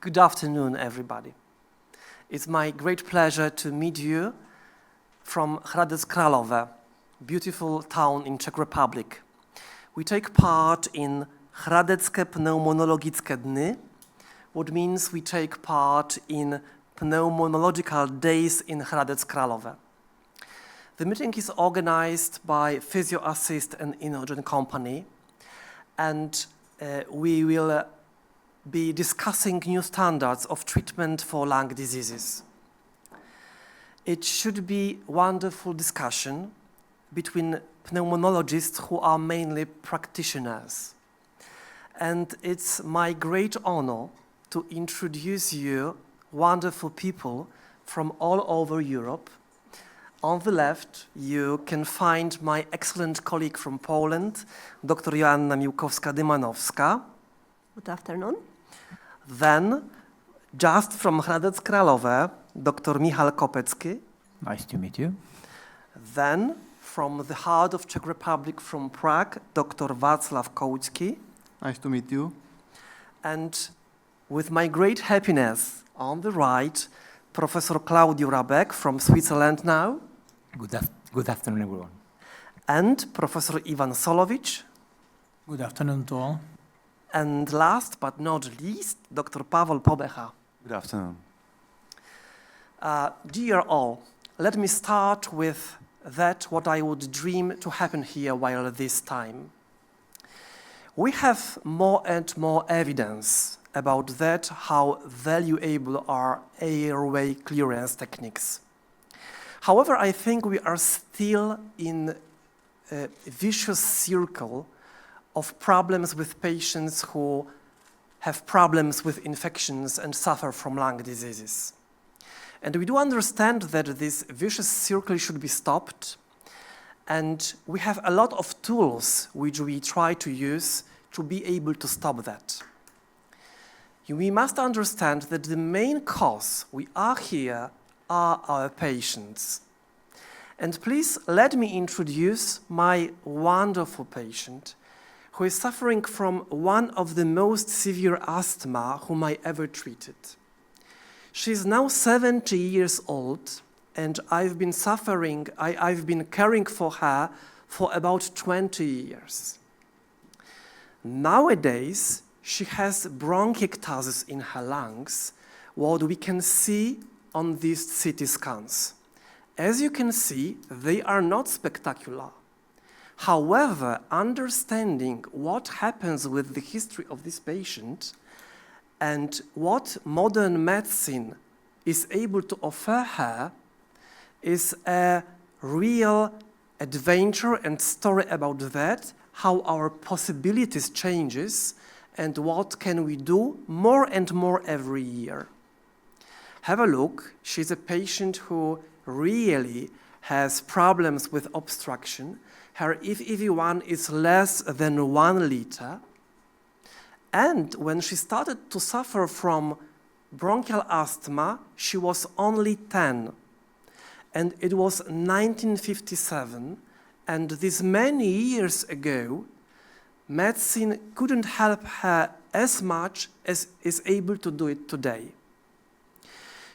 Good afternoon, everybody. It's my great pleasure to meet you from Hradec, Králové, beautiful town in Czech Republic. We take part in Hradeckie pulmonologické dny, what means we take part in pulmonological days in Hradec, Králové. The meeting is organized by PhysioAssist and Inogen company, and we will be discussing new standards of treatment for lung diseases. It should be a wonderful discussion between pulmonologists who are mainly practitioners. And it's my great honor to introduce you wonderful people from all over Europe. On the left, you can find my excellent colleague from Poland, Dr. Joanna Miłkowska-Dymanowska. Good afternoon. Then, just from Hradec, Králové, Dr. Michal Kopecki. Nice to meet you. Then, from the heart of Czech Republic, from Prague, Dr. Václav Koutsky. Nice to meet you. And with my great happiness, on the right, Professor Claudio Hradec from Switzerland now. Good afternoon, everyone. And Professor Ivan Solovic. Good afternoon to all. And last but not least, Dr. Pavel Pobecha. Good afternoon. Dear all, let me start with what I would dream to happen here while this time. We have more and more evidence about that, how valuable are airway clearance techniques. However, I think we are still in a vicious circle of problems with patients who have problems with infections and suffer from lung diseases. And we do understand that this vicious circle should be stopped, and we have a lot of tools which we try to use to be able to stop that. We must understand that the main cause we are here are our patients. And please let me introduce my wonderful patient who is suffering from one of the most severe asthma whom I ever treated. She is now 70 years old, and I've been caring for her for about 20 years. Nowadays, she has bronchiectasis in her lungs, what we can see on these CT scans. As you can see, they are not spectacular. However, understanding what happens with the history of this patient and what modern medicine is able to offer her is a real adventure and story about that, how our possibilities changes and what can we do more and more every year. Have a look. She's a patient who really has problems with obstruction. Her FEV1 is less than 1 liter. And when she started to suffer from bronchial asthma, she was only 10. And it was 1957. And this many years ago, medicine couldn't help her as much as is able to do it today.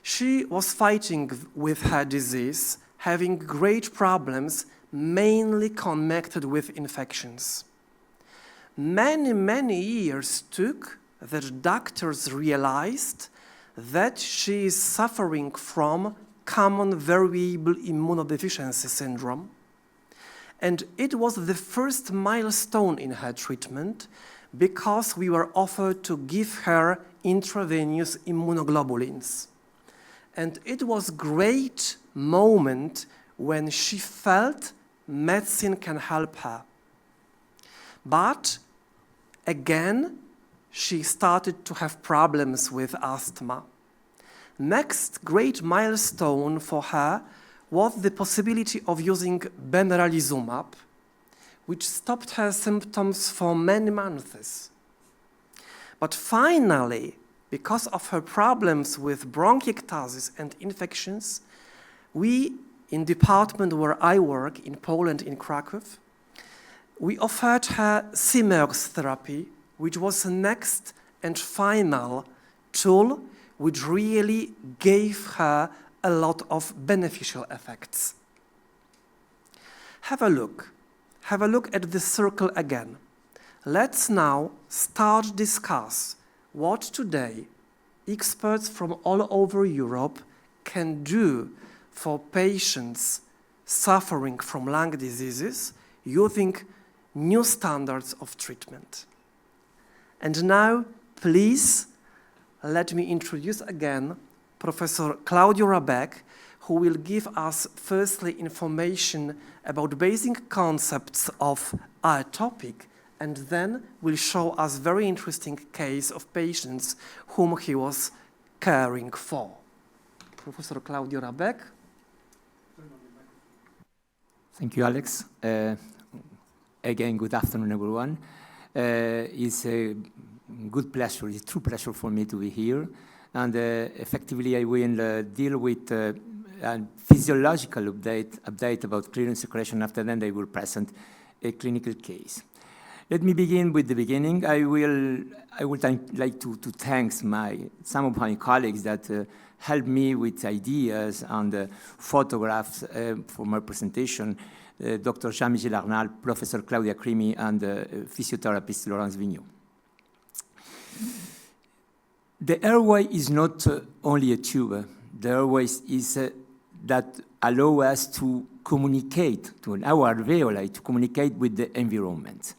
She was fighting with her disease, having great problems, mainly connected with infections. Many years took that doctors realized that she is suffering from common variable immunodeficiency syndrome. And it was the first milestone in her treatment because we were offered to give her intravenous immunoglobulins. And it was a great moment when she felt medicine can help her. But again, she started to have problems with asthma. Next great milestone for her was the possibility of using benralizumab, which stopped her symptoms for many months. But finally, because of her problems with bronchiectasis and infections, we, in the department where I work in Poland, in Kraków, we offered her SIMEOX therapy, which was next and final tool which really gave her a lot of beneficial effects. Have a look. Have a look at the circle again. Let's now start discuss what today experts from all over Europe can do for patients suffering from lung diseases using new standards of treatment. And now, please, let me introduce again Professor Claudio Hradec, who will give us firstly information about basic concepts of our topic, and then will show us very interesting case of patients whom he was caring for. Professor Claudio Hradec. Thank you, Alex. Again, good afternoon, everyone. It's a good pleasure, it's a true pleasure for me to be here. And effectively, I will deal with a physiological update about clearance secretion. After then, I will present a clinical case. Let me begin with the beginning. I would like to thank some of my colleagues that helped me with ideas and photographs for my presentation. Dr. Jean-Michel Arnal, Professor Claudia Crimi, and physiotherapist Laurence Vigneault. The airway is not only a tube. The airway is that allow us to communicate, to our alveoli, to communicate with the environment.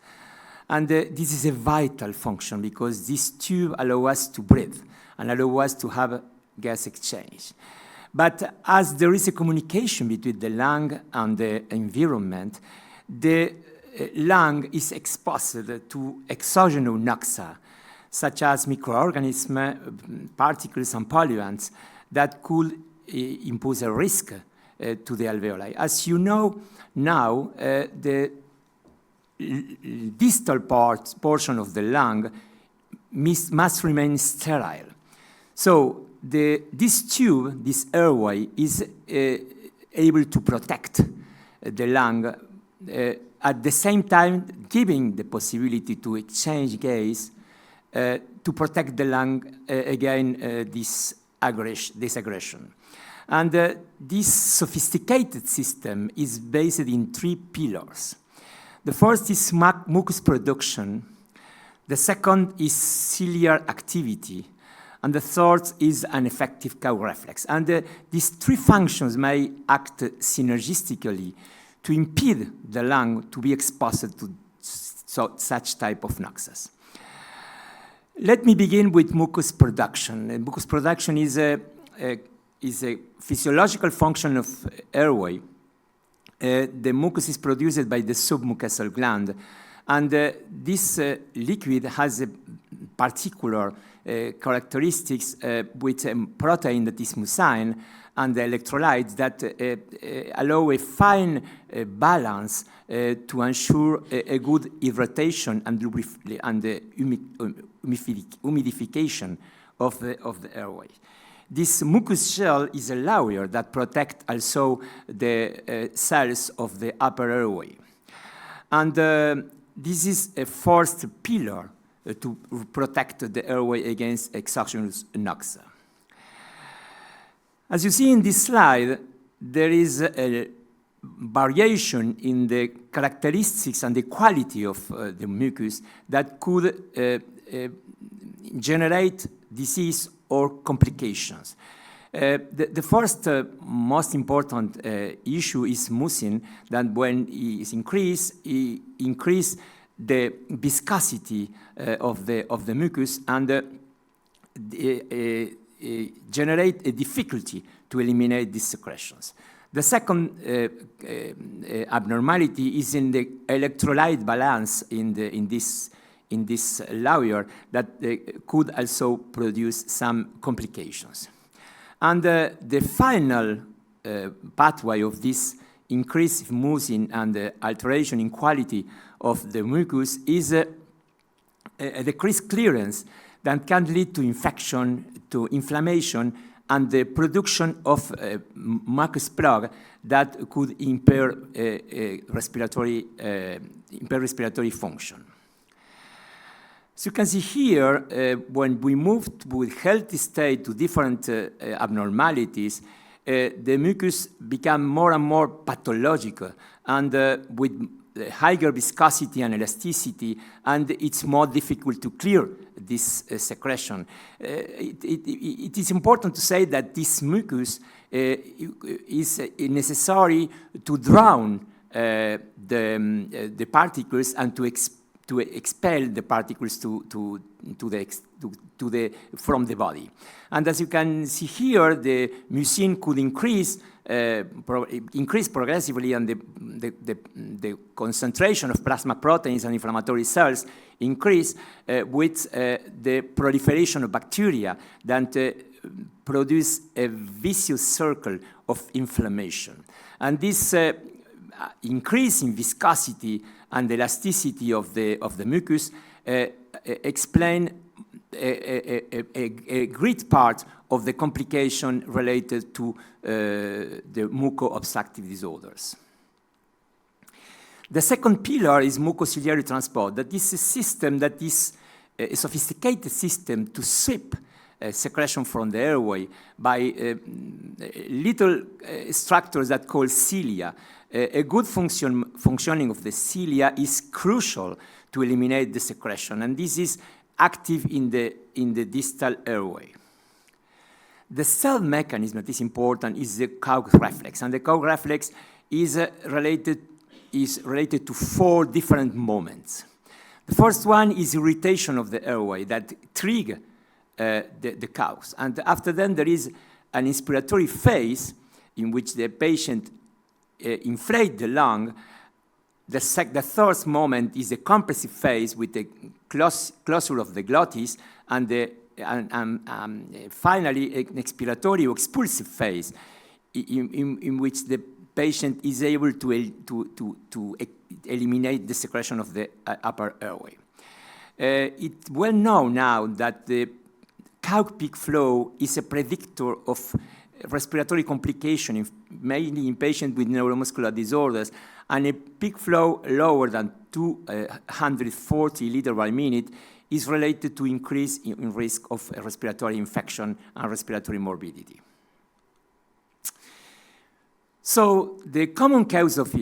And this is a vital function because this tube allows us to breathe and allows us to have gas exchange. But as there is a communication between the lung and the environment, the lung is exposed to exogenous noxa, such as microorganisms, particles, and pollutants that could impose a risk to the alveoli. As you know now, the distal portion of the lung must remain sterile. So this tube, this airway, is able to protect the lung, at the same time giving the possibility to exchange gas to protect the lung against this aggression. And this sophisticated system is based in 3 pillars. The first is mucus production, the second is ciliary activity, and the third is an effective cow reflex. And these 3 functions may act synergistically to impede the lung to be exposed to such type of noxas. Let me begin with mucus production. And mucus production is a physiological function of airway. The mucus is produced by the submucosal gland, and this liquid has a particular characteristics with a protein that is mucin and the electrolytes that allow a fine balance to ensure a good irritation and the humidification of the airway. This mucus shell is a layer that protects also the cells of the upper airway. And this is a first pillar to protect the airway against exogenous noxa. As you see in this slide, there is a variation in the characteristics and the quality of the mucus that could generate disease or complications. The first most important issue is mucin, that when it is increased, it increases the viscosity of the mucus and generate a difficulty to eliminate these secretions. The second abnormality is in the electrolyte balance in this layer that could also produce some complications. And the final pathway of this increased mucin and the alteration in quality of the mucus is a decreased clearance that can lead to infection, to inflammation, and the production of mucus plug that could impair respiratory function. So you can see here, when we moved with healthy state to different abnormalities, the mucus became more and more pathological, and with higher viscosity and elasticity, and it's more difficult to clear this secretion. It is important to say that this mucus is necessary to drown the particles and to expel the particles from the body. And as you can see here, the mucin could increase progressively, and the concentration of plasma proteins and inflammatory cells increase with the proliferation of bacteria that produce a vicious circle of inflammation. And this increase in viscosity and elasticity of the mucus explain a great part of the complication related to the muco-obstructive disorders. The second pillar is mucociliary transport. That is a system that is a sophisticated system to sweep secretion from the airway by little structures that call cilia. A good functioning of the cilia is crucial to eliminate the secretion, and this is active in the distal airway. The third mechanism that is important is the Cox reflex, and the Cox reflex is related to 4 different moments. The first one is irritation of the airway that trigger the Cox, and after then there is an inspiratory phase in which the patient inflate the lung. The third moment is the compressive phase with the closure of the glottis, and finally an expiratory or expulsive phase in which the patient is able to eliminate the secretion of the upper airway. It's well known now that the Cox peak flow is a predictor of respiratory complication, mainly in patients with neuromuscular disorders, and a peak flow lower than 240 liters per minute is related to increase in risk of respiratory infection and respiratory morbidity. So the common cause of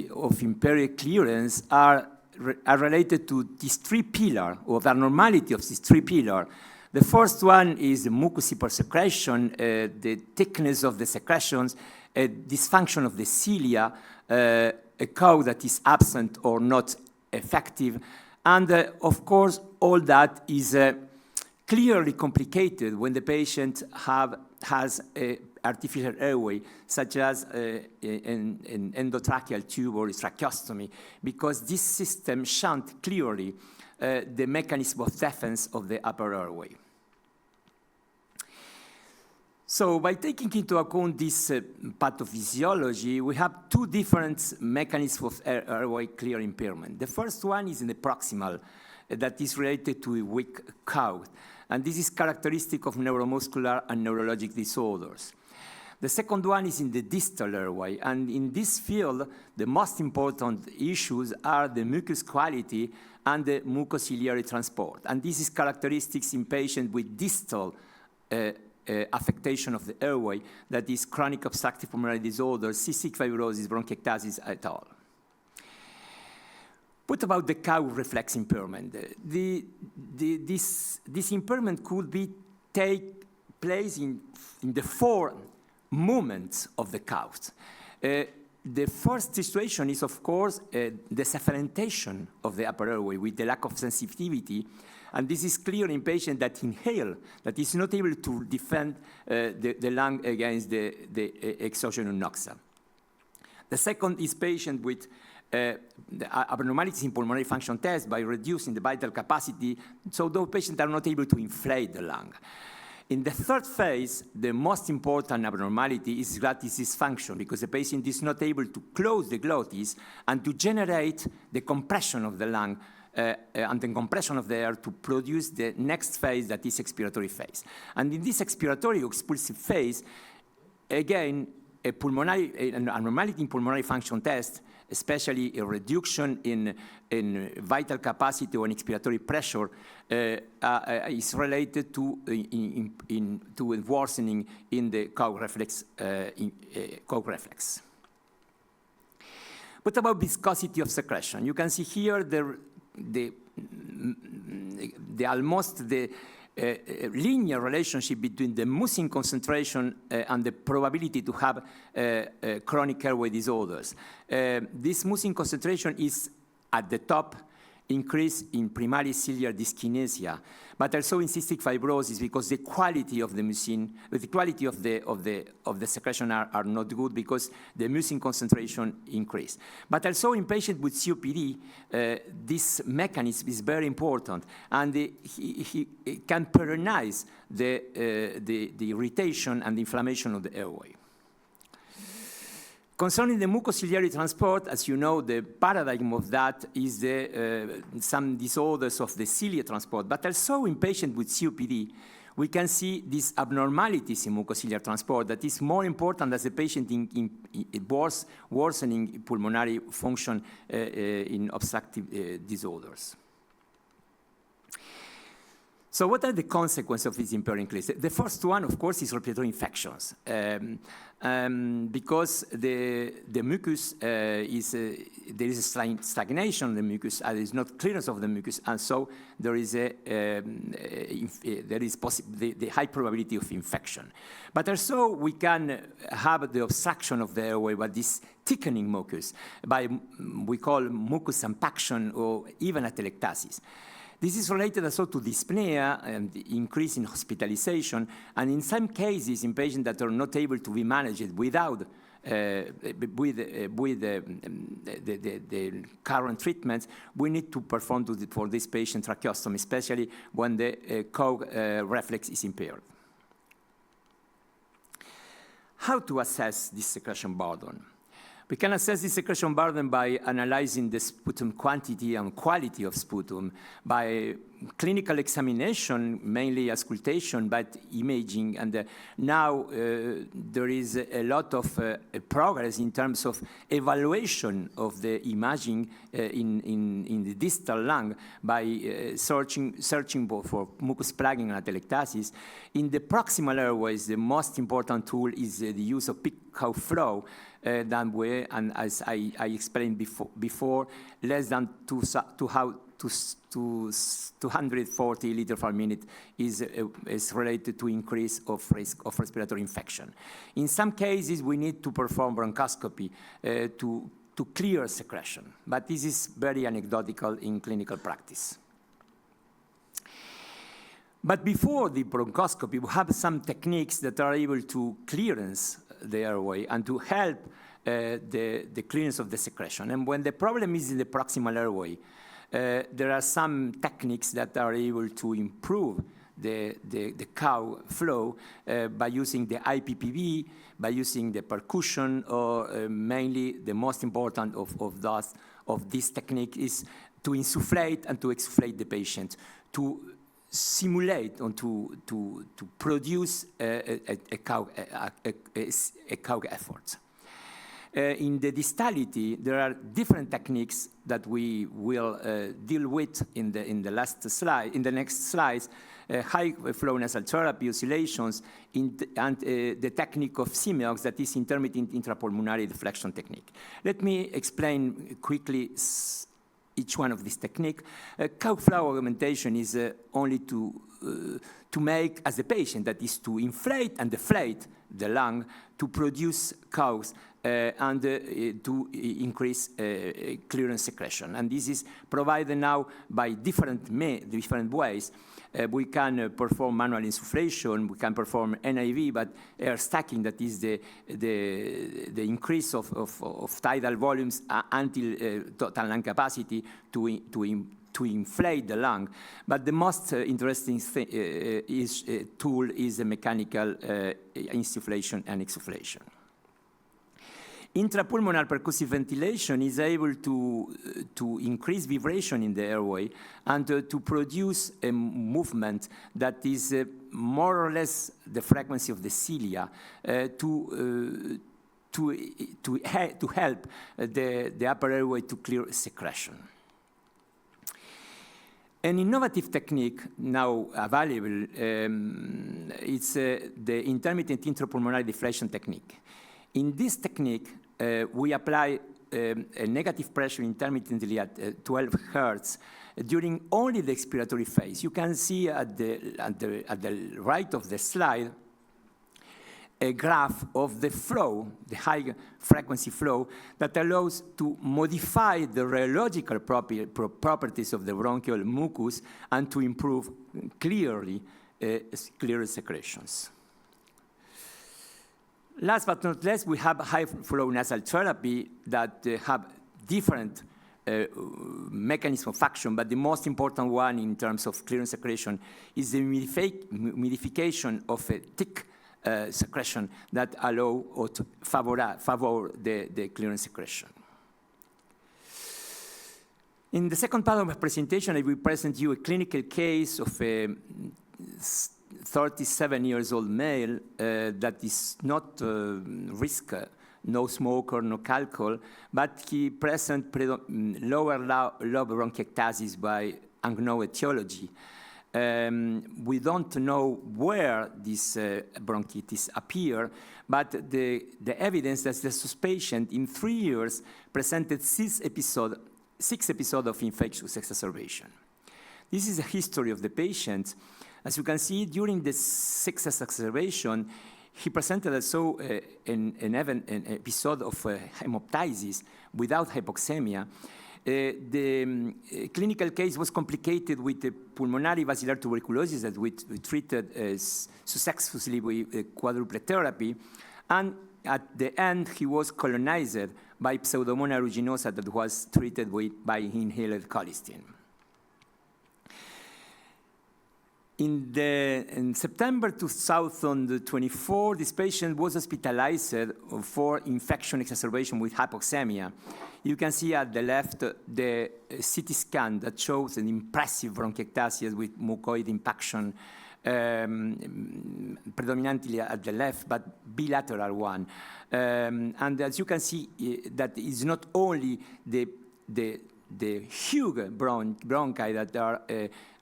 impaired clearance are related to these 3 pillars, or the abnormality of these 3 pillars. The first one is the mucus hypersecretion, the thickness of the secretions, a dysfunction of the cilia, a Cox that is absent or not effective, and of course all that is clearly complicated when the patient has an artificial airway, such as an endotracheal tube or tracheostomy, because this system shunt clearly the mechanism of defense of the upper airway. So by taking into account this pathophysiology, we have 2 different mechanisms of airway clear impairment. The first one is in the proximal, that is related to a weak Cox, and this is characteristic of neuromuscular and neurologic disorders. The second one is in the distal airway, and in this field, the most important issues are the mucus quality and the mucociliary transport. And this is characteristics in patients with distal affectation of the airway, that is chronic obstructive pulmonary disorder, cystic fibrosis, bronchiectasis, et al. What about the Cox reflex impairment? This impairment could take place in the 4 movements of the Cox. The first situation is, of course, the sufferentation of the upper airway with the lack of sensitivity, and this is clear in patients that inhale, that is not able to defend the lung against the exogenous noxa. The second is patient with the abnormalities in pulmonary function test by reducing the vital capacity, so those patients are not able to inflate the lung. In the third phase, the most important abnormality is glottis dysfunction, because the patient is not able to close the glottis and to generate the compression of the lung and the compression of the air to produce the next phase, that is expiratory phase. And in this expiratory or expulsive phase, again, a pulmonary, an abnormality in pulmonary function test, especially a reduction in vital capacity or in expiratory pressure, is related to to a worsening in the cow reflex. What about viscosity of secretion? You can see here the linear relationship between the mucin concentration and the probability to have chronic airway disorders. This mucin concentration is at the top, increase in primary ciliary dyskinesia, but also in cystic fibrosis because the quality of the mucin, the quality of the secretion are not good because the mucin concentration increase. But also in patients with COPD, this mechanism is very important, and he can perennize the irritation and the inflammation of the airway. Concerning the mucociliary transport, as you know, the paradigm of that is some disorders of the cilia transport, but also in patients with COPD, we can see these abnormalities in mucociliary transport that is more important as a patient in worsening pulmonary function in obstructive disorders. So what are the consequences of this impaired increase? The first one, of course, is respiratory infections. Because the mucus there is a stagnation of the mucus, and there is not clearance of the mucus, and so there is the high probability of infection. But also we can have the obstruction of the airway by this thickening mucus, by we call mucus impaction or even atelectasis. This is related also to dyspnea and increase in hospitalization, and in some cases, in patients that are not able to be managed without with the current treatments, we need to perform for this patient tracheostomy, especially when the cough reflex is impaired. How to assess this secretion burden? We can assess the secretion burden by analyzing the sputum quantity and quality of sputum, by clinical examination, mainly auscultation, but imaging. And now there is a lot of progress in terms of evaluation of the imaging in the distal lung by searching for mucus plugging and atelectasis. In the proximal airways, the most important tool is the use of peak cow flow. And as I explained before, less than 240 liters per minute is related to increase of risk of respiratory infection. In some cases, we need to perform bronchoscopy to clear secretion, but this is very anecdotal in clinical practice. But before the bronchoscopy, we have some techniques that are able to clearance the airway and to help the clearance of the secretion. And when the problem is in the proximal airway, there are some techniques that are able to improve the cow flow by using the IPPV, by using the percussion, or mainly the most important of this technique is to insufflate and to exsufflate the patient, to simulate and to produce a cow effort. In the distality, there are different techniques that we will deal with in the next slides. High flow nasal therapy, oscillations, and the technique of SIMEOX, that is intermittent intrapulmonary deflection technique. Let me explain quickly each one of these techniques. Cow flow augmentation is only to make as a patient, that is to inflate and deflate the lung to produce cows and to increase clearance secretion. And this is provided now by different ways. We can perform manual insufflation, we can perform NIV, but air stacking, that is the increase of tidal volumes until total lung capacity to inflate the lung. But the most interesting tool is the mechanical insufflation and exsufflation. Intrapulmonary percussive ventilation is able to increase vibration in the airway and to produce a movement that is more or less the frequency of the cilia to to help the upper airway to clear secretion. An innovative technique now available is the intermittent intrapulmonary deflation technique. In this technique, we apply a negative pressure intermittently at 12 hertz during only the expiratory phase. You can see at the right of the slide a graph of the flow, the high frequency flow, that allows to modify the rheological properties of the bronchial mucus and to improve clear secretions. Last but not least, we have high flow nasal therapy that have different mechanism of action, but the most important one in terms of clearance secretion is the humidification of a thick secretion that allow or to favor the clearance secretion. In the second part of my presentation, I will present you a clinical case of a 37-year-old male that is not risk, no smoker, no alcohol, but he present lower lobe bronchiectasis by unknown etiology. We don't know where this bronchitis appear, but the evidence that this patient in 3 years presented 6 episodes of infectious exacerbation. This is a history of the patient. As you can see, during the 6th exacerbation, he presented also an episode of hemoptysis without hypoxemia. The clinical case was complicated with the pulmonary basilar tuberculosis that we treated successfully with quadruple therapy. And at the end, he was colonized by Pseudomonas aeruginosa that was treated by inhaled colistin. In September 2024, this patient was hospitalized for infection exacerbation with hypoxemia. You can see at the left the CT scan that shows an impressive bronchiectasis with mucoid impaction, predominantly at the left, but bilateral one. And as you can see, that is not only the huge bronchi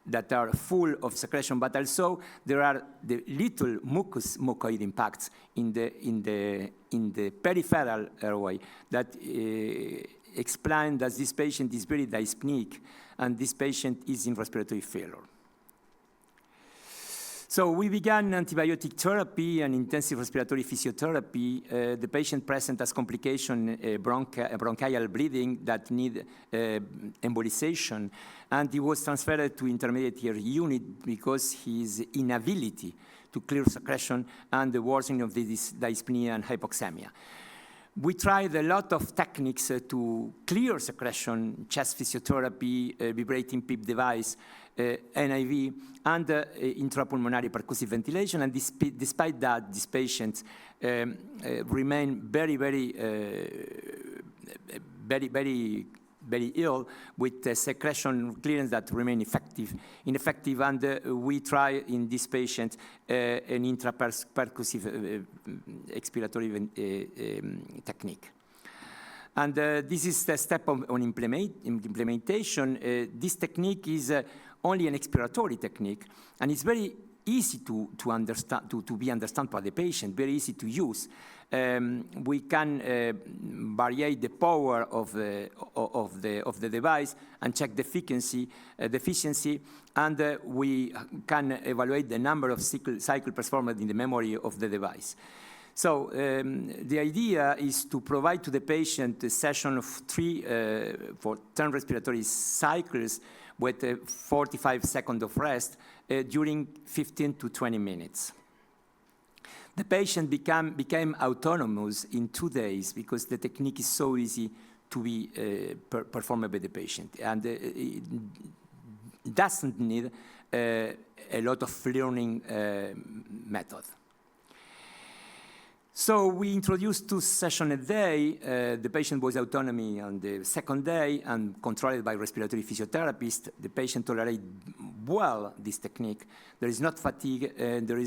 that are full of secretion, but also there are the little mucoid impacts in the peripheral airway that explain that this patient is very dyspneic and this patient is in respiratory failure. So we began antibiotic therapy and intensive respiratory physiotherapy. The patient present as complication bronchial bleeding that need embolization, and he was transferred to intermediate care unit because his inability to clear secretion and the worsening of this dyspnea and hypoxemia. We tried a lot of techniques to clear secretion, chest physiotherapy, vibrating PIP device, NIV, and intrapulmonary percussive ventilation. And despite that, these patients remain very ill with secretion clearance that remain ineffective. And we try in this patient an intrapercussive expiratory technique. And this is the step on implementation. This technique is only an expiratory technique, and it's very easy to understand, to be understood by the patient, very easy to use. We can vary the power of the device and check the efficiency, and we can evaluate the number of cycles performed in the memory of the device. So the idea is to provide to the patient a session of 10 respiratory cycles with 45 seconds of rest during 15 to 20 minutes. The patient became autonomous in 2 days because the technique is so easy to be performed by the patient. And it doesn't need a lot of learning method. So we introduced 2 sessions a day. The patient was autonomy on the second day and controlled by respiratory physiotherapist. The patient tolerated well this technique. There is not fatigue,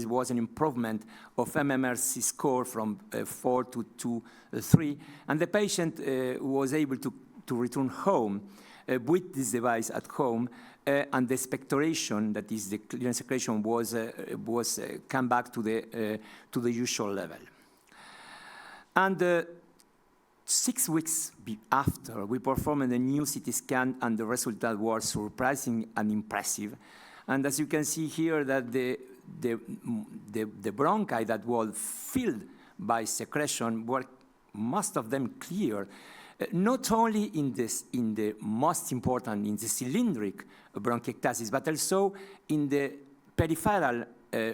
was an improvement of MMRC score from 4 to 3, and the patient was able to return home with this device at home, and the expectoration, that is the clearance secretion, was come back to the usual level. And 6 weeks after, we performed a new CT scan, and the result was surprising and impressive. And as you can see here, that the bronchi that were filled by secretion were most of them clear, not only in the most important, in the cylindric bronchiectasis, but also in the peripheral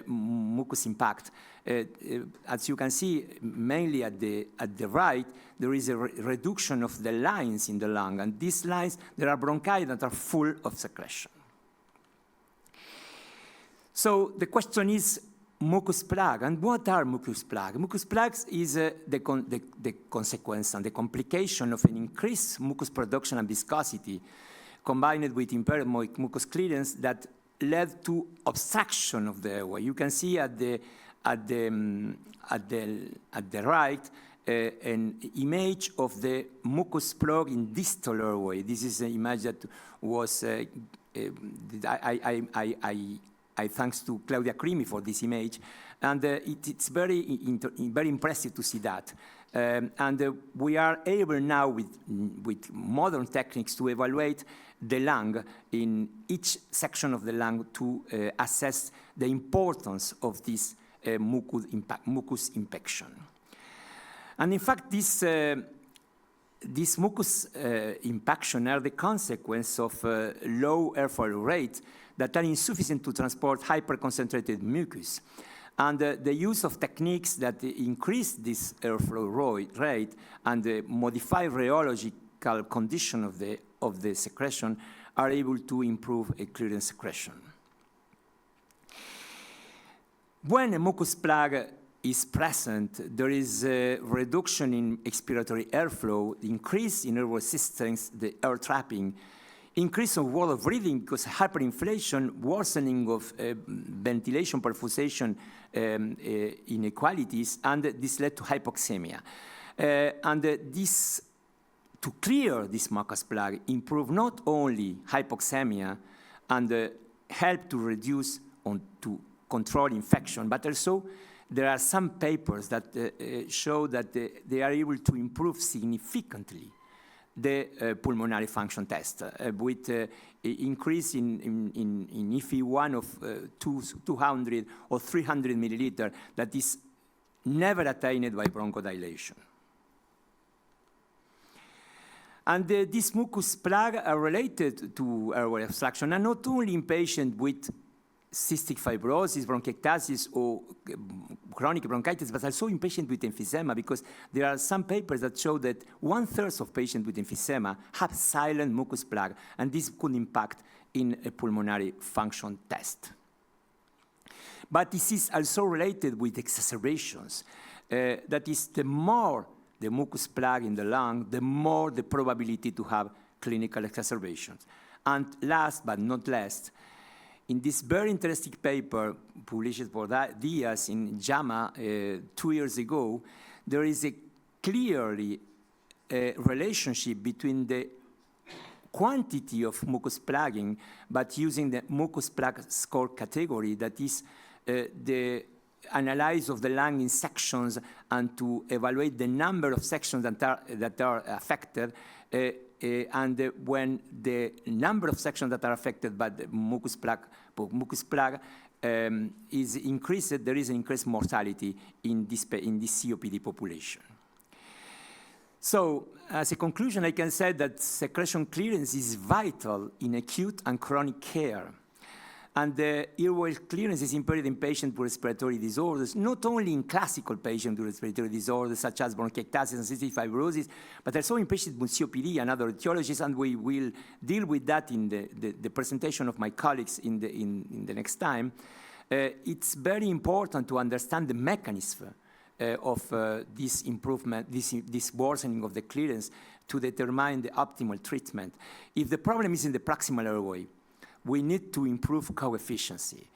mucus impact. As you can see, mainly at the right, there is a reduction of the lines in the lung, and these lines, there are bronchi that are full of secretion. So the question is mucus plug, and what are mucus plug? Mucus plugs is the consequence and the complication of an increased mucus production and viscosity combined with impaired mucus clearance that led to obstruction of the airway. You can see at the right an image of the mucus plug in distal airway. This is an image that was I thanks to Claudia Crimi for this image, and it's very impressive to see that. And we are able now with modern techniques to evaluate the lung in each section of the lung to assess the importance of this mucus impaction. And in fact, this mucus impaction are the consequence of low airflow rate that are insufficient to transport hyperconcentrated mucus. And the use of techniques that increase this airflow rate and modify rheological condition of the secretion are able to improve a clearance secretion. When a mucus plug is present, there is a reduction in expiratory airflow, increase in air resistance, the air trapping, increase of wall of breathing because hyperinflation, worsening of ventilation perfusation inequalities, and this led to hypoxemia. This, to clear this mucus plug, improve not only hypoxemia and help to reduce to control infection, but also there are some papers that show that they are able to improve significantly the pulmonary function test with increase in FE1 of 200 or 300 milliliter that is never attained by bronchodilation. And these mucus plug are related to airway obstruction, and not only in patients with cystic fibrosis, bronchiectasis, or chronic bronchitis, but also in patients with emphysema, because there are some papers that show that 1/3 of patients with emphysema have silent mucus plug, and this could impact in a pulmonary function test. But this is also related with exacerbations. That is, the more the mucus plug in the lung, the more the probability to have clinical exacerbations. And last but not least, in this very interesting paper published for Diaz in JAMA 2 years ago, there is a clearly relationship between the quantity of mucus plugging, but using the mucus plug score category, that is the analysis of the lung in sections and to evaluate the number of sections that are affected. And when the number of sections that are affected by the mucus plug is increased, there is an increased mortality in this COPD population. So, as a conclusion, I can say that secretion clearance is vital in acute and chronic care. And the airway clearance is impaired in patients with respiratory disorders, not only in classical patients with respiratory disorders such as bronchiectasis and cystic fibrosis, but also in patients with COPD and other etiologies, and we will deal with that in the presentation of my colleagues in the next time. It's very important to understand the mechanism of this improvement, this worsening of the clearance to determine the optimal treatment. If the problem is in the proximal airway, we need to improve co-efficiency.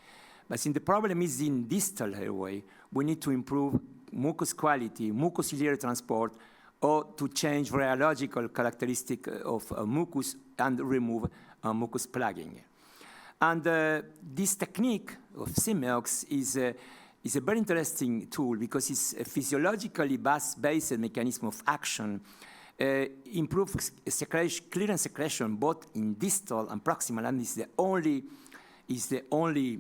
But the problem is in distal airway, we need to improve mucus quality, mucociliary transport, or to change rheological characteristic of mucus and remove mucus plugging. And this technique of SIMEOX is a very interesting tool because it's a physiologically based mechanism of action, improves clearance secretion both in distal and proximal, and is the only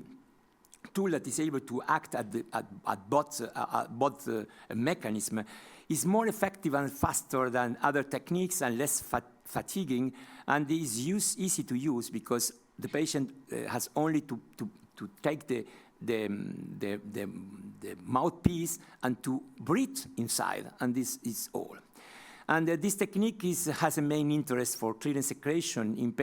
tool that is able to act at both mechanisms. Is more effective and faster than other techniques and less fatiguing, and is easy to use because the patient has only to take the mouthpiece and to breathe inside, and this is all. And this technique has a main interest for clearance secretion in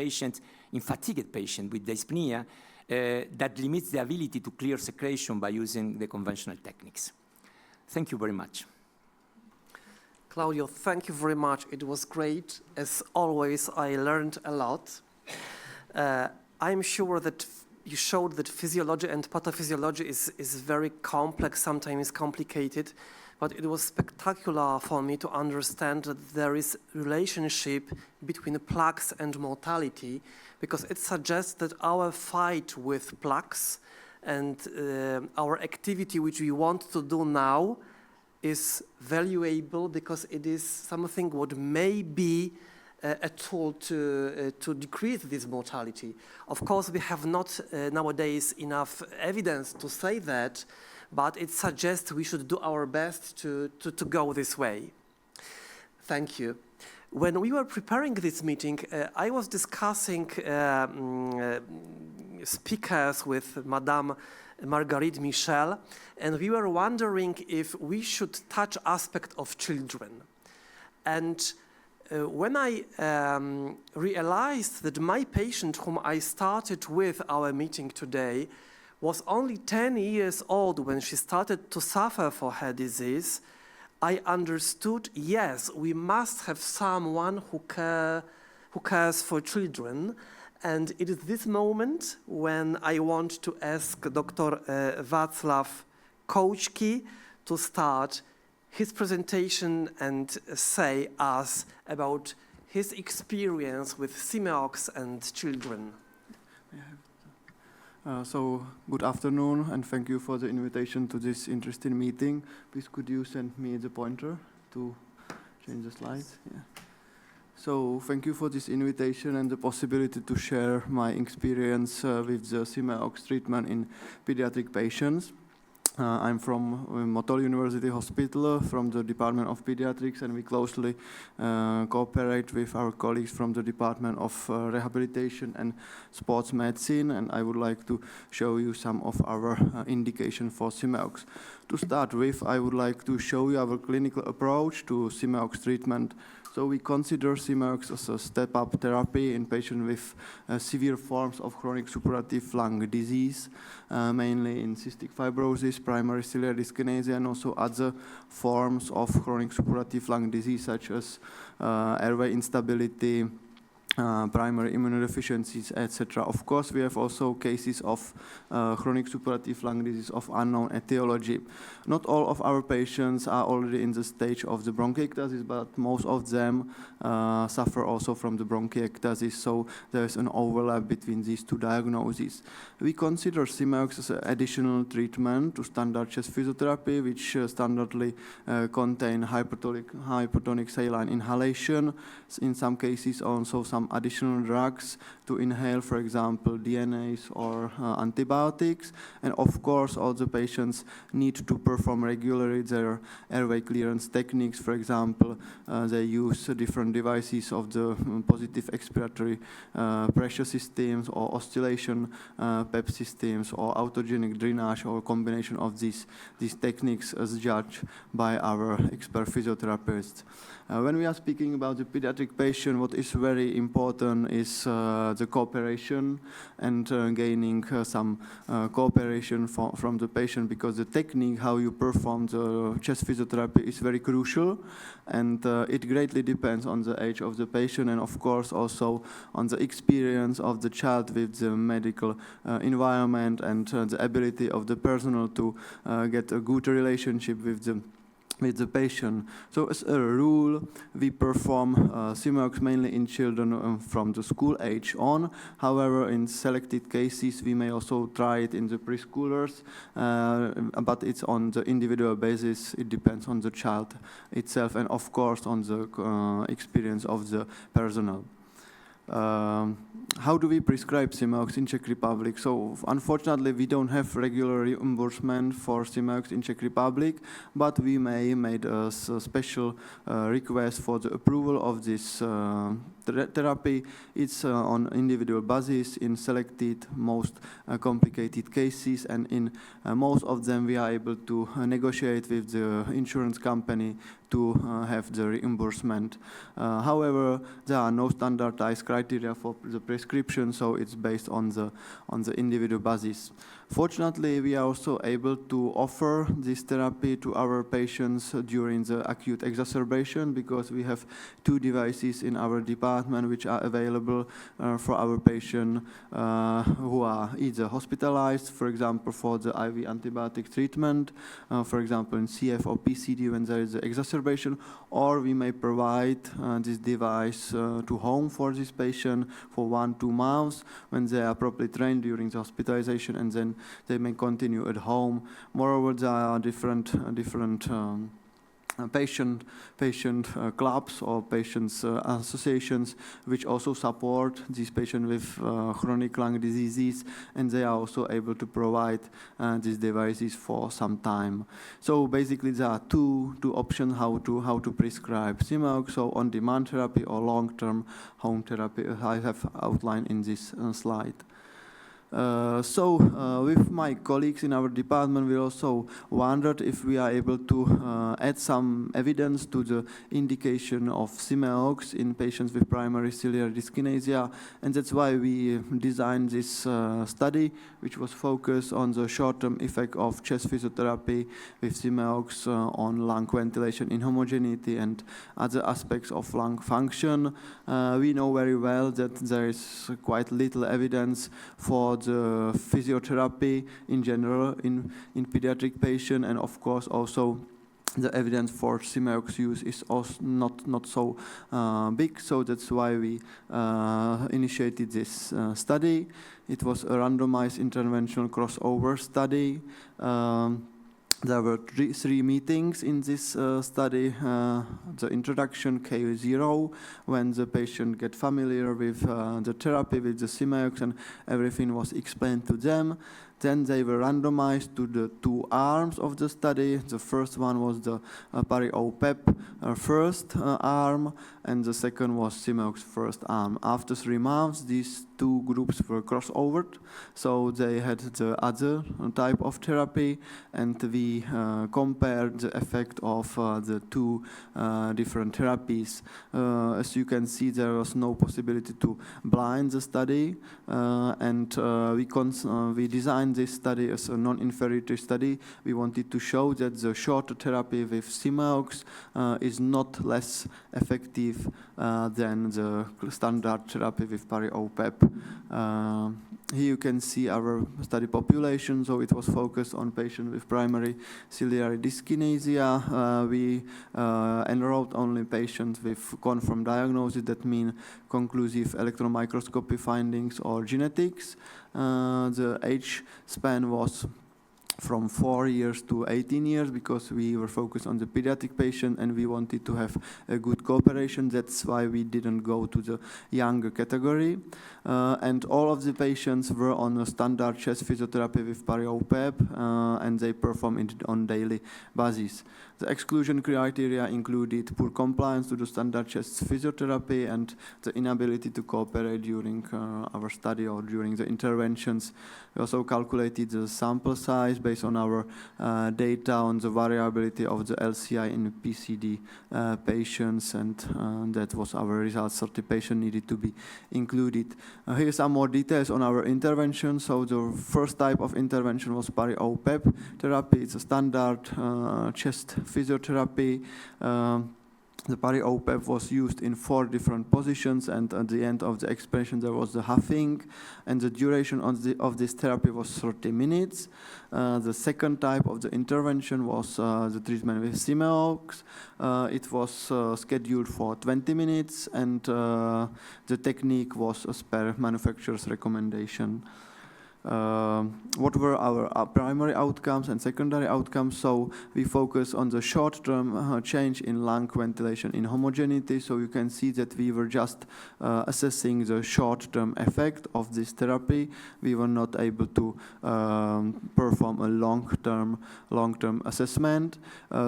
fatigued patients with dyspnea that limits the ability to clear secretion by using the conventional techniques. Thank you very much. Claudio, thank you very much. It was great. As always, I learned a lot. I'm sure that you showed that physiology and pathophysiology is very complex, sometimes complicated, but it was spectacular for me to understand that there is a relationship between plaques and mortality, because it suggests that our fight with plaques and our activity which we want to do now is valuable because it is something what may be a tool to decrease this mortality. Of course, we have not nowadays enough evidence to say that, but it suggests we should do our best to go this way. Thank you. When we were preparing this meeting, I was discussing speakers with Madame Marguerite Michel, and we were wondering if we should touch aspect of children. And when I realized that my patient whom I started with our meeting today was only 10 years old when she started to suffer for her disease, I understood, yes, we must have someone who cares for children. And it is this moment when I want to ask Dr. Wacław Kołczki to start his presentation and say us about his experience with SIMEOX and children. So good afternoon, and thank you for the invitation to this interesting meeting. Please could you send me the pointer to change the slides? Yeah. So thank you for this invitation and the possibility to share my experience with the SIMEOX treatment in pediatric patients. I'm from Motol University Hospital, from the Department of Pediatrics, and we closely cooperate with our colleagues from the Department of Rehabilitation and Sports Medicine, and I would like to show you some of our indication for SIMEOX. To start with, I would like to show you our clinical approach to SIMEOX treatment. So we consider SIMEOX as a step-up therapy in patients with severe forms of chronic suppurative lung disease, mainly in cystic fibrosis, primary ciliary dyskinesia, and also other forms of chronic suppurative lung disease, such as airway instability, primary immunodeficiencies, etc. Of course, we have also cases of chronic suppurative lung disease of unknown etiology. Not all of our patients are already in the stage of the bronchiectasis, but most of them suffer also from the bronchiectasis, so there is an overlap between these two diagnoses. We consider SIMEOX as an additional treatment to standard chest physiotherapy, which standardly contain hypertonic saline inhalation, in some cases also some additional drugs to inhale, for example, DNAs or antibiotics. And of course, all the patients need to perform regularly their airway clearance techniques. For example, they use different devices of the positive expiratory pressure systems or oscillation PEP systems or autogenic drainage, or combination of these techniques as judged by our expert physiotherapists. When we are speaking about the pediatric patient, what is very important important is the cooperation and gaining some cooperation from the patient, because the technique how you perform the chest physiotherapy is very crucial, and it greatly depends on the age of the patient and of course also on the experience of the child with the medical environment and the ability of the personnel to get a good relationship with the patient. So as a rule, we perform SIMEOX mainly in children from the school age on. However, in selected cases, we may also try it in the preschoolers, but it's on the individual basis. It depends on the child itself and of course on the experience of the personnel. How do we prescribe SIMEOX in Czech Republic? So unfortunately, we don't have regular reimbursement for SIMEOX in Czech Republic, but we may made a special request for the approval of this therapy. It's on individual basis in selected most complicated cases, and in most of them we are able to negotiate with the insurance company to have the reimbursement. However, there are no standardized criteria for the prescription, so it's based on the individual basis. Fortunately, we are also able to offer this therapy to our patients during the acute exacerbation, because we have 2 devices in our department which are available for our patients who are either hospitalized, for example, for the IV antibiotic treatment, for example, in CF or PCD when there is an exacerbation, or we may provide this device to home for this patient for 1-2 months when they are properly trained during the hospitalization, and then they may continue at home. Moreover, there are different patient clubs or patients associations which also support these patients with chronic lung diseases, and they are also able to provide these devices for some time. So basically there are two options how to prescribe SIMEOX, so on-demand therapy or long-term home therapy, I have outlined in this slide. With my colleagues in our department, we also wondered if we are able to add some evidence to the indication of SIMEOX in patients with primary ciliary dyskinesia, and that's why we designed this study, which was focused on the short-term effect of chest physiotherapy with SIMEOX on lung ventilation inhomogeneity and other aspects of lung function. We know very well that there is quite little evidence for the physiotherapy in general in pediatric patients, and of course also the evidence for SIMEOX use is also not so big, so that's why we initiated this study. It was a randomized interventional crossover study. There were three meetings in this study. The introduction, K0, when the patient get familiar with the therapy, with the SIMEOX, and everything was explained to them. Then they were randomized to the 2 arms of the study. The first one was the PARI-OPEP first arm, and the second was SIMEOX first arm. After 3 months, these 2 groups were crossovered, so they had the other type of therapy, and we compared the effect of the 2 different therapies. As you can see, there was no possibility to blind the study, and we designed this study as a non-inferiority study. We wanted to show that the shorter therapy with SIMEOX is not less effective than the standard therapy with PARI-OPEP. Here you can see our study population, so it was focused on patients with primary ciliary dyskinesia. We enrolled only patients with confirmed diagnosis, that means conclusive electron microscopy findings or genetics. The age span was from 4 years to 18 years, because we were focused on the pediatric patient and we wanted to have a good cooperation. That's why we didn't go to the younger category. And all of the patients were on a standard chest physiotherapy with PARI-OPEP, and they perform it on daily basis. The exclusion criteria included poor compliance to the standard chest physiotherapy and the inability to cooperate during our study or during the interventions. We also calculated the sample size based on our data on the variability of the LCI in PCD patients, and that was our results. 30 patients needed to be included. Here's some more details on our intervention. So the first type of intervention was peri-OPEP therapy. It's a standard chest physiotherapy. The peri-OPEP was used in 4 different positions, and at the end of the expansion there was the huffing, and the duration of this therapy was 30 minutes. The second type of the intervention was the treatment with SIMEOX. It was scheduled for 20 minutes, and the technique was as per manufacturer's recommendation. What were our primary outcomes and secondary outcomes? So we focus on the short-term change in lung ventilation inhomogeneity. So you can see that we were just assessing the short-term effect of this therapy. We were not able to perform a long-term assessment.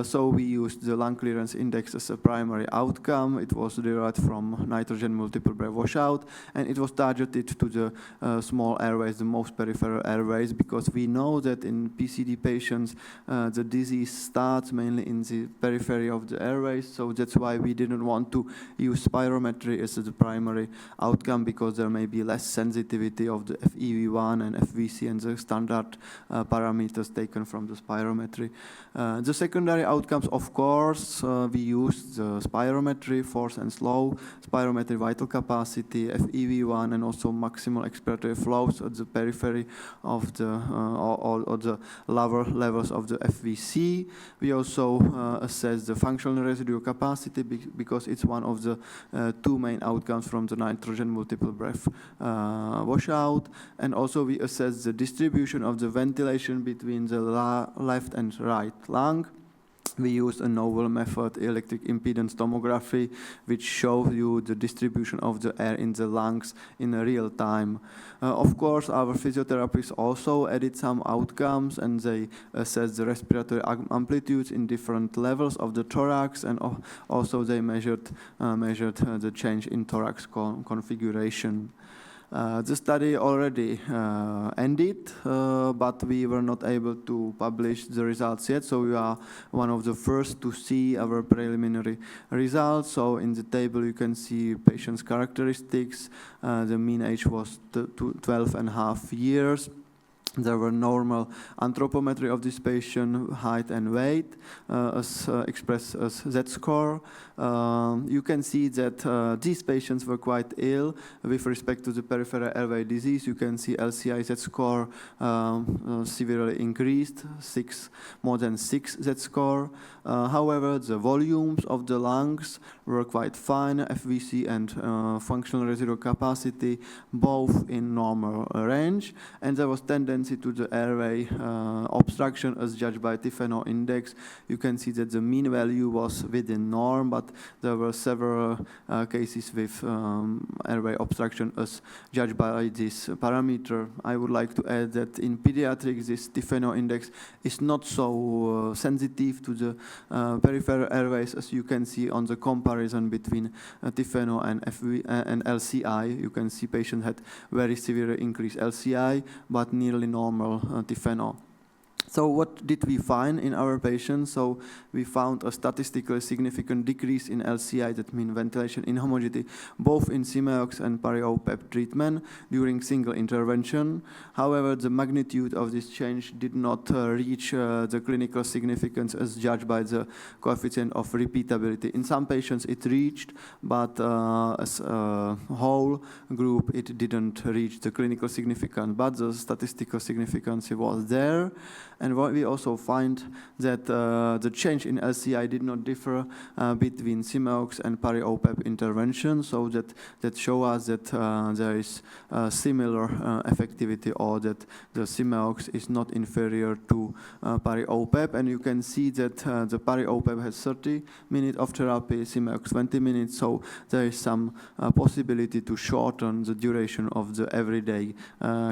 So we used the lung clearance index as a primary outcome. It was derived from nitrogen multiple breath washout, and it was targeted to the small airways, the most peripheral airways, because we know that in PCD patients the disease starts mainly in the periphery of the airways, so that's why we didn't want to use spirometry as the primary outcome, because there may be less sensitivity of the FEV1 and FVC and the standard parameters taken from the spirometry. The secondary outcomes, of course, we used the spirometry, force and slow, spirometry vital capacity, FEV1, and also maximal expiratory flows at the periphery of the or the lower levels of the FVC. We also assess the functional residual capacity because it's one of the 2 main outcomes from the nitrogen multiple breath washout, and also we assess the distribution of the ventilation between the left and right lung. We used a novel method, electric impedance tomography, which shows you the distribution of the air in the lungs in real time. Of course, our physiotherapists also added some outcomes, and they assessed the respiratory amplitudes in different levels of the thorax, and also they measured the change in thorax configuration. The study already ended, but we were not able to publish the results yet, so we are one of the first to see our preliminary results. So in the table you can see patients' characteristics. The mean age was 12.5 years. There were normal anthropometry of this patient, height and weight, as expressed as Z-score. You can see that these patients were quite ill with respect to the peripheral airway disease. You can see LCI Z-score severely increased, more than 6 Z-score. However, the volumes of the lungs were quite fine, FVC and functional residual capacity, both in normal range, and there was tendency to the airway obstruction as judged by Tifeno index. You can see that the mean value was within norm, but there were several cases with airway obstruction as judged by this parameter. I would like to add that in pediatrics, this Tifeno index is not so sensitive to the peripheral airways, as you can see on the comparison between Tifeno and LCI. You can see patient had very severe increased LCI, but nearly normal Tifeno. So what did we find in our patients? So we found a statistically significant decrease in LCI, that means ventilation inhomogeneity, both in SIMEOX and peri-OPEP treatment during single intervention. However, the magnitude of this change did not reach the clinical significance as judged by the coefficient of repeatability. In some patients it reached, but as a whole group it didn't reach the clinical significance, but the statistical significance was there. And what we also find that the change in LCI did not differ between SIMEOX and peri-OPEP intervention, so that show us that there is similar effectivity, or that the SIMEOX is not inferior to peri-OPEP. And you can see that the peri-OPEP has 30 minutes of therapy, SIMEOX 20 minutes, so there is some possibility to shorten the duration of the everyday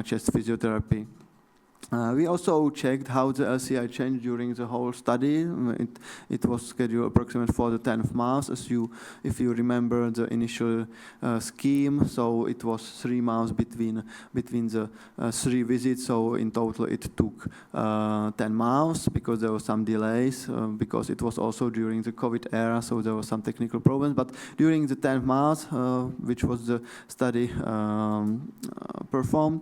chest physiotherapy. We also checked how the LCI changed during the whole study. It was scheduled approximately for the 10th month, if you remember the initial scheme. So it was 3 months between the 3 visits. So in total, it took 10 months because there were some delays because it was also during the COVID era. So there were some technical problems. But during the 10th month, which was the study performed,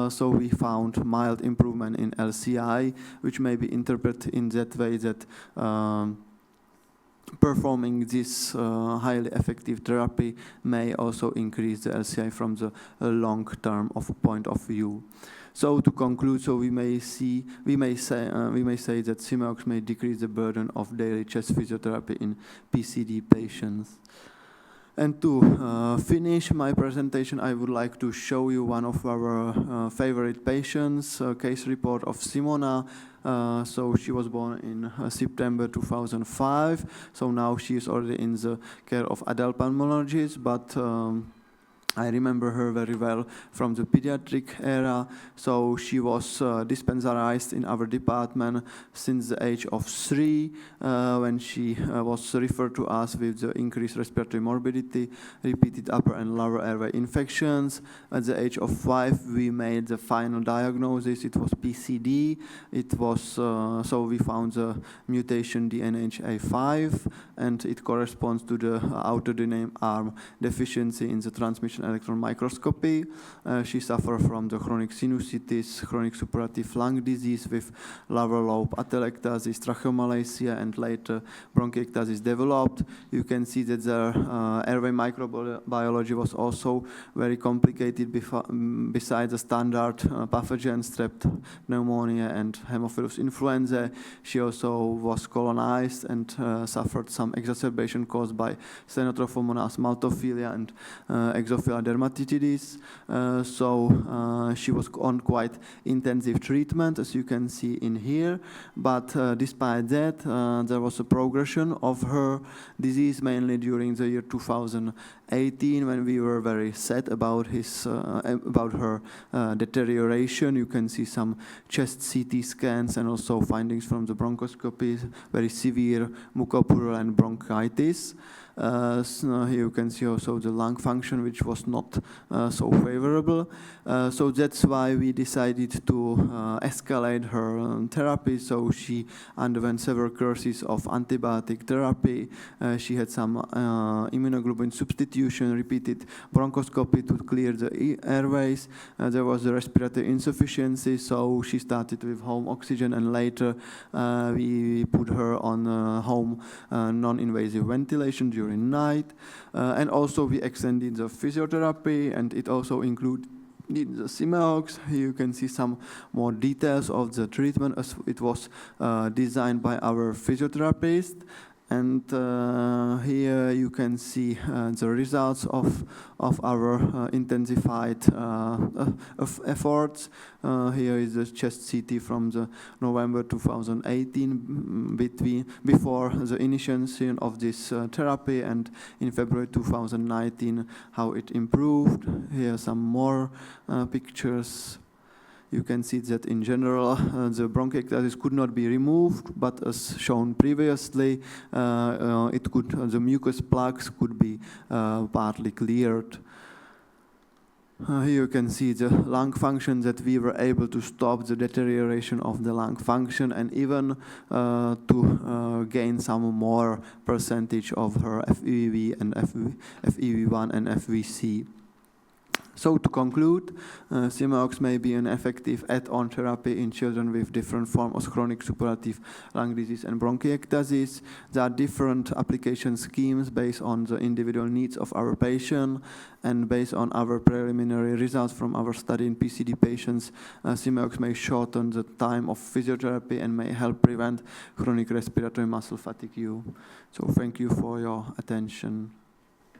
so we found mild improvement in LCI, which may be interpreted in that way that performing this highly effective therapy may also increase the LCI from the long term point of view. So to conclude, so we may say that SIMEOX may decrease the burden of daily chest physiotherapy in PCD patients. And to finish my presentation, I would like to show you one of our favorite patients, a case report of Simona. So she was born in September 2005. So now she is already in the care of adult pulmonologists, but I remember her very well from the pediatric era. So she was dispensarized in our department since the age of 3, when she was referred to us with the increased respiratory morbidity, repeated upper and lower airway infections. At the age of 5, we made the final diagnosis. It was PCD. It was so we found the mutation DNHA5, and it corresponds to the autodename arm deficiency in the transmission electron microscopy. She suffered from the chronic sinusitis, chronic suppurative lung disease with lower lobe atelectasis, tracheomalacia, and later bronchiectasis developed. You can see that the airway microbiology was also very complicated besides the standard pathogens, strep pneumonia and Haemophilus influenzae. She also was colonized and suffered some exacerbation caused by Stenotrophomonas maltophilia and Exophila dermatitis. So she was on quite intensive treatment, as you can see in here. But despite that, there was a progression of her disease, mainly during the year 2018, when we were very sad about her deterioration. You can see some chest CT scans and also findings from the bronchoscopy, very severe mucopurulent and bronchitis. So here you can see also the lung function, which was not so favorable. So that's why we decided to escalate her therapy. So she underwent several courses of antibiotic therapy. She had some immunoglobulin substitution, repeated bronchoscopy to clear the airways. There was a respiratory insufficiency, so she started with home oxygen, and later we put her on home non-invasive ventilation during night, and also we extended the physiotherapy, and it also included the SIMEOX. Here you can see some more details of the treatment as it was designed by our physiotherapist. And here you can see the results of our intensified efforts. Here is the chest CT from the November 2018, before the initiation of this therapy, and in February 2019, how it improved. Here are some more pictures. You can see that in general the bronchiectasis could not be removed, but as shown previously, the mucus plugs could be partly cleared. Here you can see the lung function, that we were able to stop the deterioration of the lung function, and even to gain some more percentage of her FEV and FEV1 and FVC. So to conclude, SIMEOX may be an effective add-on therapy in children with different forms of chronic suppurative lung disease and bronchiectasis. There are different application schemes based on the individual needs of our patient, and based on our preliminary results from our study in PCD patients, SIMEOX may shorten the time of physiotherapy and may help prevent chronic respiratory muscle fatigue. So thank you for your attention.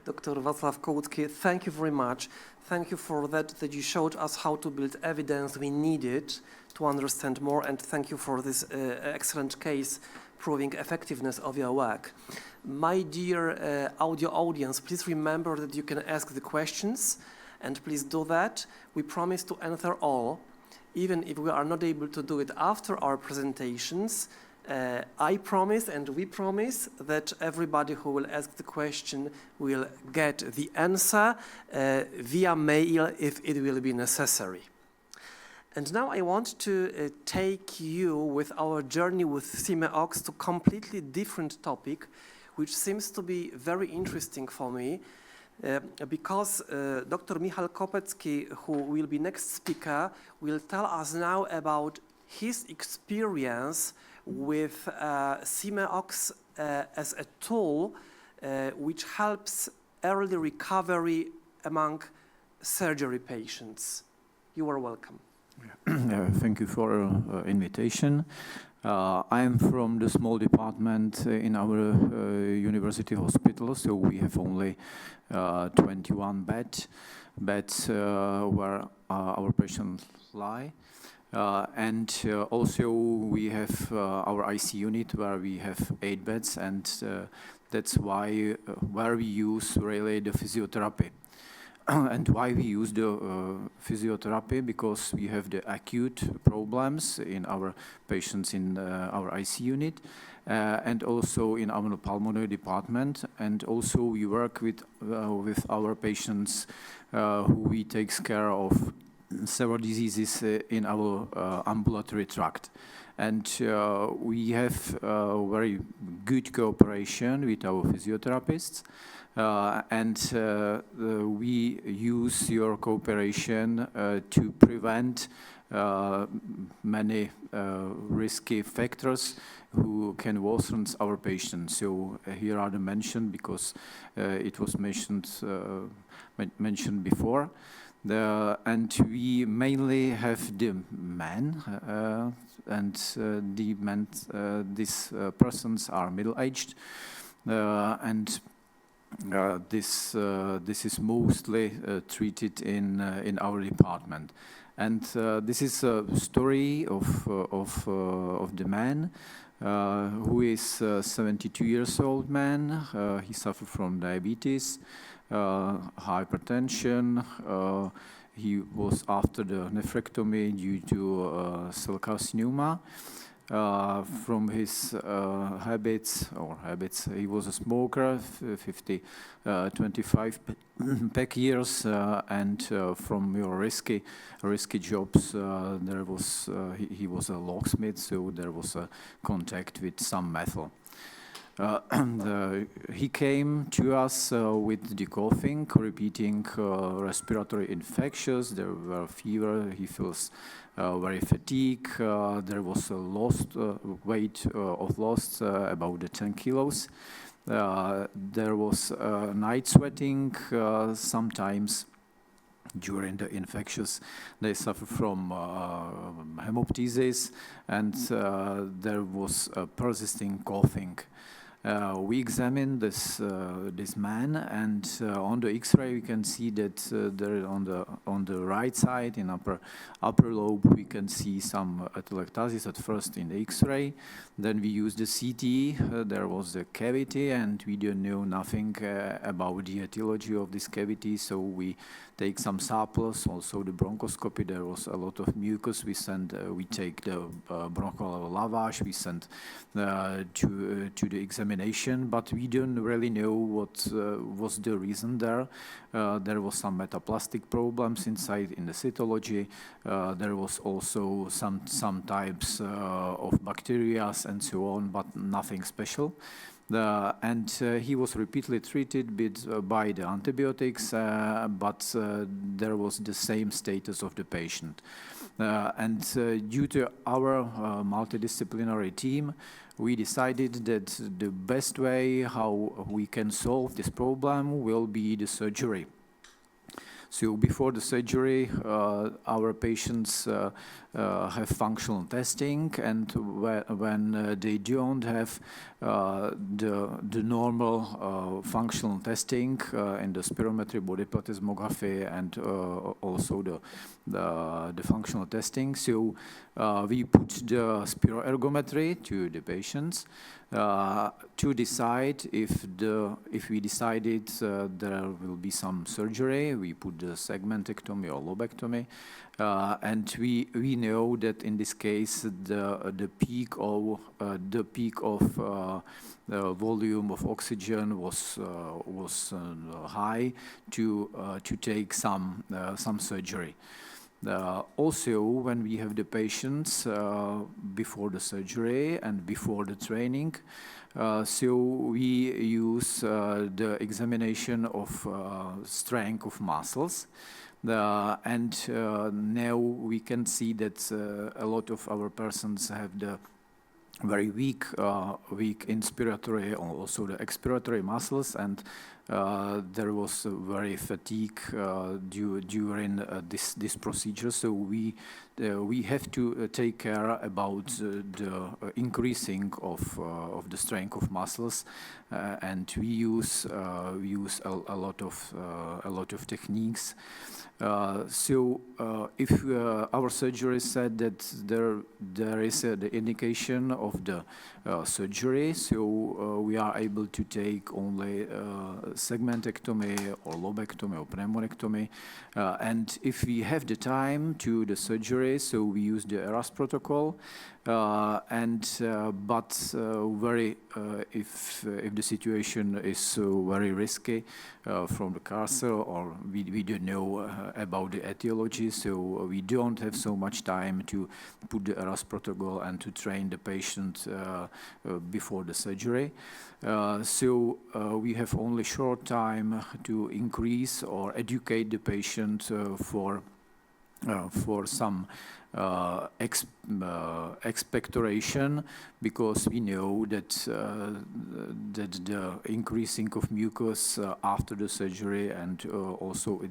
Dr. Wacław Kołucki, thank you very much. Thank you for that you showed us how to build evidence we needed to understand more, and thank you for this excellent case proving effectiveness of your work. My dear audio audience, please remember that you can ask the questions, and please do that. We promise to answer all. even if we are not able to do it after our presentations, I promise and we promise that everybody who will ask the question will get the answer via mail if it will be necessary. And now I want to take you with our journey with SIMEOX to a completely different topic, which seems to be very interesting for me, because Dr. Michał Kopecki, who will be next speaker, will tell us now about his experience with SIMEOX as a tool which helps early recovery among surgery patients. You are welcome. Thank you for invitation. I am from the small department in our university hospital, so we have only 21 beds where our patients lie. And also we have our IC unit where we have 8 beds, and that's why where we use really the physiotherapy. And why we use the physiotherapy? Because we have the acute problems in our patients in our IC unit, and also in our pulmonary department, and also we work with our patients who we take care of several diseases in our ambulatory tract. And we have very good cooperation with our physiotherapists, and we use your cooperation to prevent many risky factors who can worsen our patients. So here are the mentioned because it was mentioned before. And we mainly have the men, and these persons are middle-aged, and this is mostly treated in our department. And this is a story of the man who is a 72 years old man. He suffered from diabetes, hypertension. He was after the nephrectomy due to cell carcinoma. From his habits, he was a smoker, 25 pack years, and from your risky jobs, he was a locksmith, so there was a contact with some metal. He came to us with the coughing, repeating respiratory infections. There were fever. He feels very fatigued. There was a weight lost about 10 kilos. There was night sweating. Sometimes during the infections, they suffer from hemoptysis, and there was persisting coughing. We examined this man, and on the X-ray we can see that there on the right side in upper lobe we can see some atelectasis at first in the X-ray. Then we used the CT. There was a cavity, and we didn't know nothing about the etiology of this cavity. So we take some samples. Also the bronchoscopy. There was a lot of mucus. We take the bronchial lavage. We sent to the examination, but we don't really know what was the reason there. There was some metaplastic problems inside in the cytology. There was also some types of bacteria and so on, but nothing special. And he was repeatedly treated by the antibiotics, but there was the same status of the patient. And due to our multidisciplinary team, we decided that the best way how we can solve this problem will be the surgery. So before the surgery, our patients have functional testing, and when they don't have the normal functional testing in the spirometry, body plethysmography, and also the functional testing. So we put the spiroergometry to the patients to decide if we decided there will be some surgery. We put the segmentectomy or lobectomy, and we know that in this case the peak of volume of oxygen was high to take some surgery. Also, when we have the patients before the surgery and before the training, so we use the examination of strength of muscles. And now we can see that a lot of our persons have the very weak inspiratory, also the expiratory muscles, and there was very fatigue during this procedure. So we have to take care about the increasing of the strength of muscles, and we use a lot of techniques. So if our surgery said that there is the indication of the surgery, so we are able to take only segmentectomy or lobectomy or pneumonectomy, and if we have the time to the surgery, so we use the ERAS protocol. But if the situation is very risky from the carcer, or we don't know about the etiology, so we don't have so much time to put the ERAS protocol and to train the patient before the surgery. So we have only short time to increase or educate the patient for some expectoration, because we know that the increasing of mucus after the surgery and also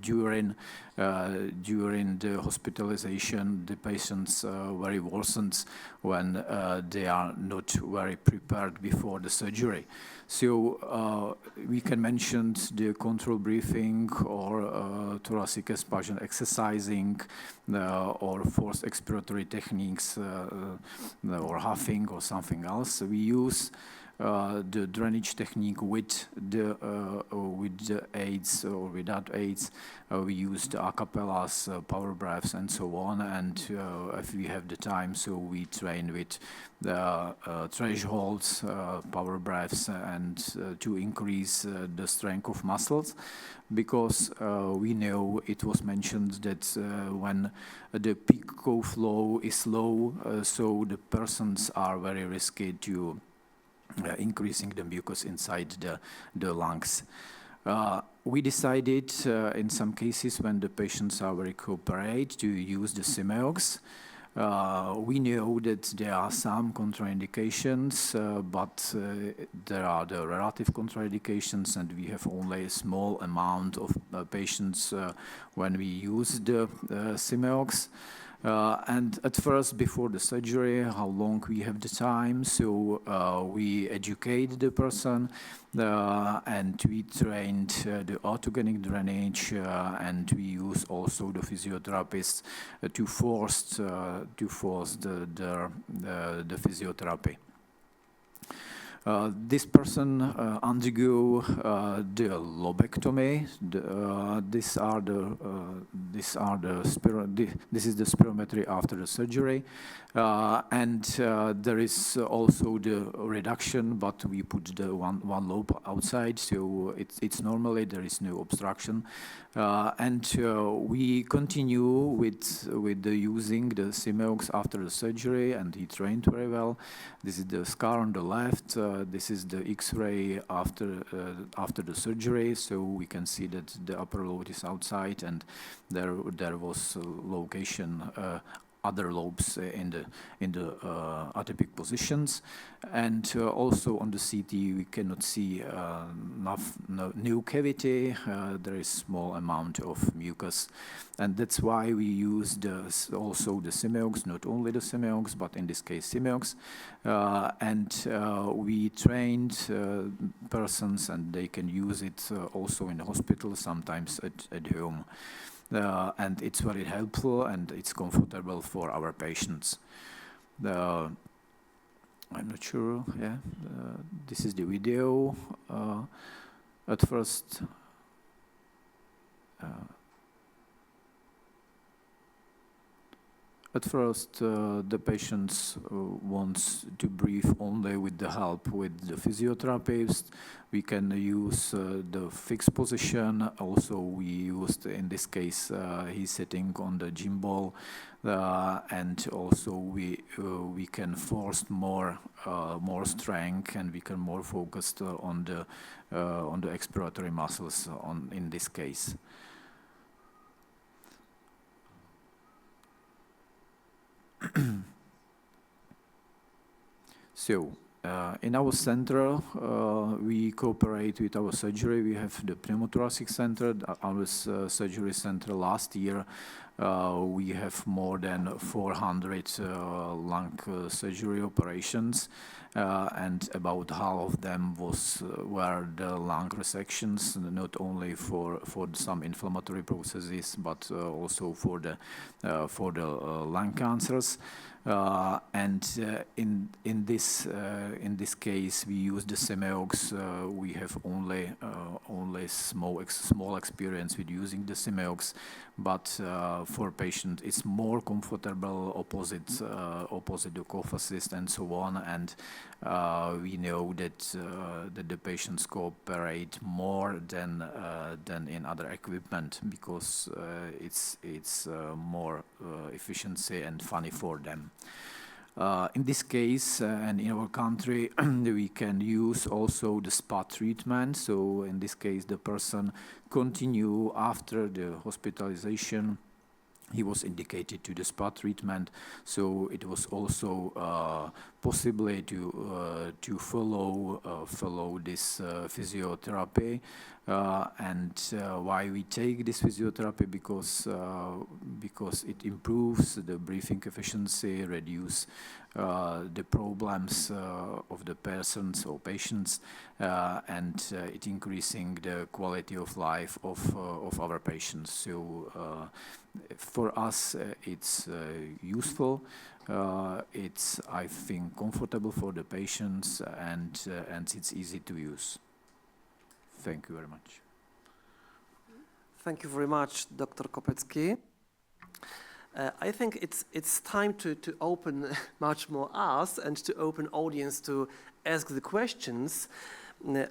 during the hospitalization, the patients very worsens when they are not very prepared before the surgery. So we can mention the control breathing or thoracic expansion exercising or forced expiratory techniques or huffing or something else. We use the drainage technique with the aids or without aids. We use the acapellas, power breaths, and so on. And if we have the time, so we train with the thresholds, power breaths, and to increase the strength of muscles, because we know it was mentioned that when the peak flow is low, so the persons are very risky to increasing the mucus inside the lungs. We decided in some cases when the patients are very cooperate to use the SIMEOX. We know that there are some contraindications, but there are the relative contraindications, and we have only a small amount of patients when we use the SIMEOX. And at first, before the surgery, how long we have the time, so we educate the person, and we trained the autogenic drainage, and we use also the physiotherapists to force the physiotherapy. This person undergo the lobectomy. This is the spirometry after the surgery, and there is also the reduction, but we put the one lobe outside, so it's normally there is no obstruction, and we continue with the using the SIMEOX after the surgery, and he trained very well. This is the scar on the left. This is the X-ray after the surgery, so we can see that the upper lobe is outside, and there was location other lobes in the atypic positions, and also on the CT we cannot see new cavity. There is small amount of mucus, and that's why we use also the SIMEOX, not only the SIMEOX, but in this case SIMEOX, and we trained persons, and they can use it also in the hospital, sometimes at home. and it's very helpful and it's comfortable for our patients. I'm not sure, yeah, this is the video. At first, the patients wants to breathe only with the help with the physiotherapist. We can use the fixed position. Also, we used, in this case, he's sitting on the gym ball, and also we can force more strength, and we can more focus on the expiratory muscles in this case. So, in our center, we cooperate with our surgery. We have the pneumothoracic center, our surgery center. Last year, we have more than 400 lung surgery operations, and about half of them were the lung resections, not only for some inflammatory processes, but also for the lung cancers. In this case, we use the SIMEOX. We have only small experience with using the SIMEOX, but for patient, it's more comfortable opposite the PhysioAssist and so on. And we know that the patients cooperate more than in other equipment, because it's more efficiency and funny for them. In this case, and in our country, we can use also the spa treatment. So in this case, the person continue after the hospitalization. He was indicated to the spa treatment, so it was also possible to follow this physiotherapy. And why we take this physiotherapy? Because it improves the breathing efficiency, reduce the problems of the persons or patients, and it increasing the quality of life of our patients. So for us, it's useful. It's, I think, comfortable for the patients, and it's easy to use. Thank you very much. Thank you very much, Dr. Kopecki. I think it's time to open much more us and to open audience to ask the questions.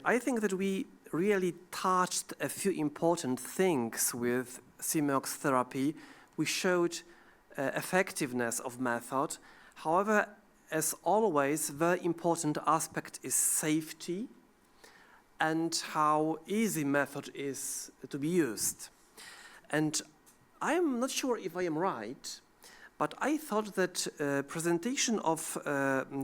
I think that we really touched a few important things with SIMEOX therapy. We showed effectiveness of method. However, as always, very important aspect is safety and how easy method is to be used. And I am not sure if I am right, but I thought that presentation of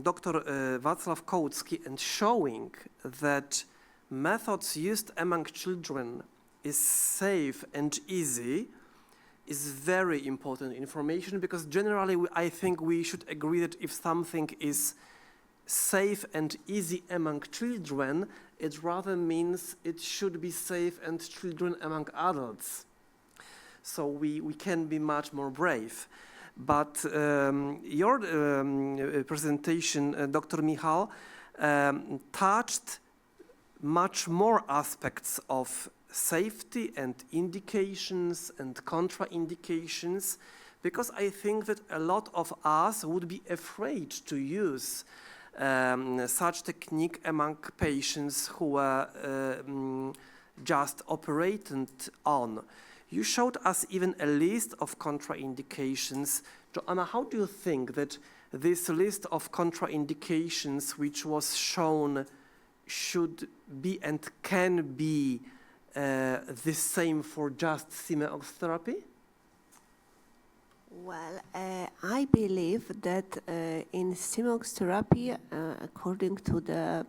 Dr. Wacław Kołcki and showing that methods used among children is safe and easy is very important information, because generally I think we should agree that if something is safe and easy among children, it rather means it should be safe and children among adults. So we can be much more brave. But your presentation, Dr. Michal, touched much more aspects of safety and indications and contraindications, because I think that a lot of us would be afraid to use such technique among patients who were just operated on. You showed us even a list of contraindications. Joanna, how do you think that this list of contraindications which was shown should be and can be the same for just SIMEOX therapy? Well, I believe that in SIMEOX therapy, according to the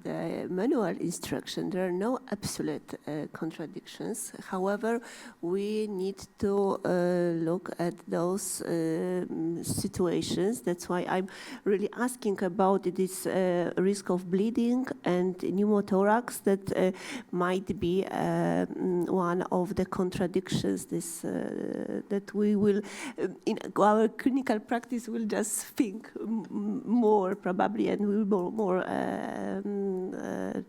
the manual instruction, there are no absolute contradictions. However, we need to look at those situations. That's why I'm really asking about this risk of bleeding and pneumothorax that might be one of the contradictions that we will, in our clinical practice, will just think more probably, and we will more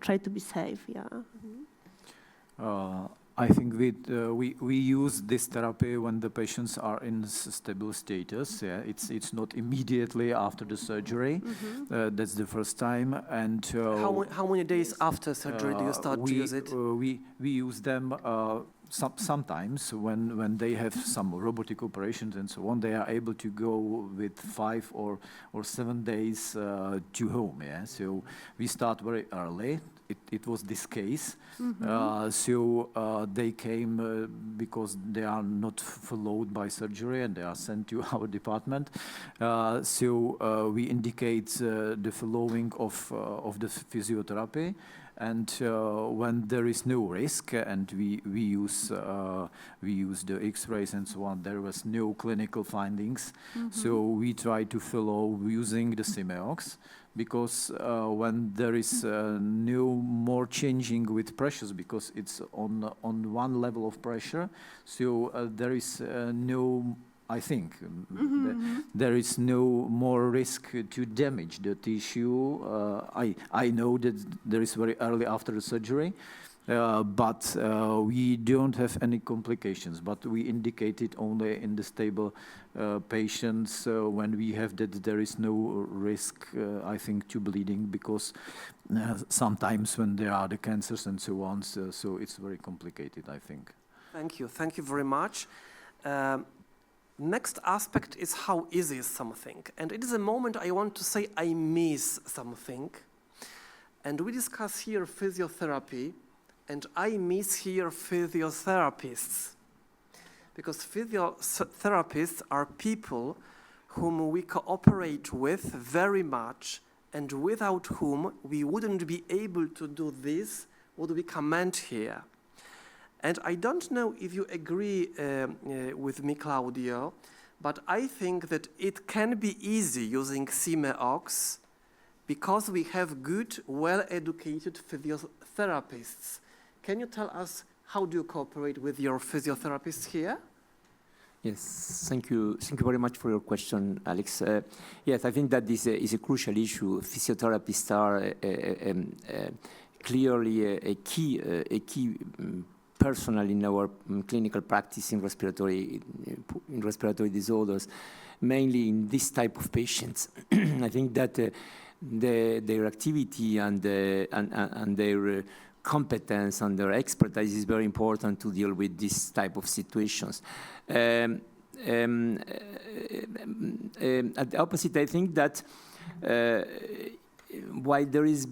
try to be safe. Yeah. I think we use this therapy when the patients are in stable status. Yeah, it's not immediately after the surgery. That's the first time. And How many days after surgery do you start to use it? We use them sometimes when they have some robotic operations and so on. They are able to go with 5 or 7 days to home. Yeah, so we start very early. It was this case. They came because they are not followed by surgery and they are sent to our department. We indicate the following of the physiotherapy. And when there is no risk, and we use the X-rays and so on, there was no clinical findings. So we try to follow using the SIMEOX, because when there is no more changing with pressures, because it's on one level of pressure, so there is no. I think there is no more risk to damage the tissue. I know that there is very early after the surgery, but we don't have any complications. But we indicate it only in the stable patients when we have that there is no risk, I think, to bleeding, because sometimes when there are the cancers and so on, so it's very complicated, I think. Thank you very much. Next aspect is how easy is something. And it is a moment I want to say I miss something. And we discuss here physiotherapy, and I miss here physiotherapists. Because physiotherapists are people whom we cooperate with very much, and without whom we wouldn't be able to do this, what we comment here. And I don't know if you agree with me, Claudio, but I think that it can be easy using SIMEOX because we have good, well-educated physiotherapists. Can you tell us how do you cooperate with your physiotherapists here? Yes, thank you very much for your question, Alex. Yes, I think that this is a crucial issue. Physiotherapists are clearly a key personnel in our clinical practice in respiratory disorders, mainly in this type of patients. I think that their activity and their competence and their expertise is very important to deal with this type of situations. At the opposite, I think that while there is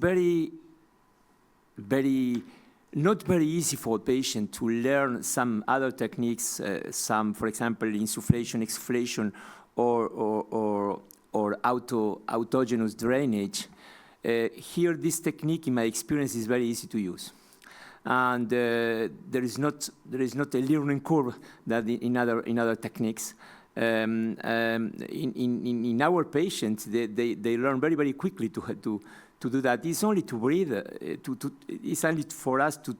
not very easy for a patient to learn some other techniques, for example, insufflation, exsufflation, or autogenous drainage. Here, this technique, in my experience, is very easy to use, and there is not a learning curve that in other techniques. In our patients, they learn very quickly to do that. It's only to breathe. It's only for us to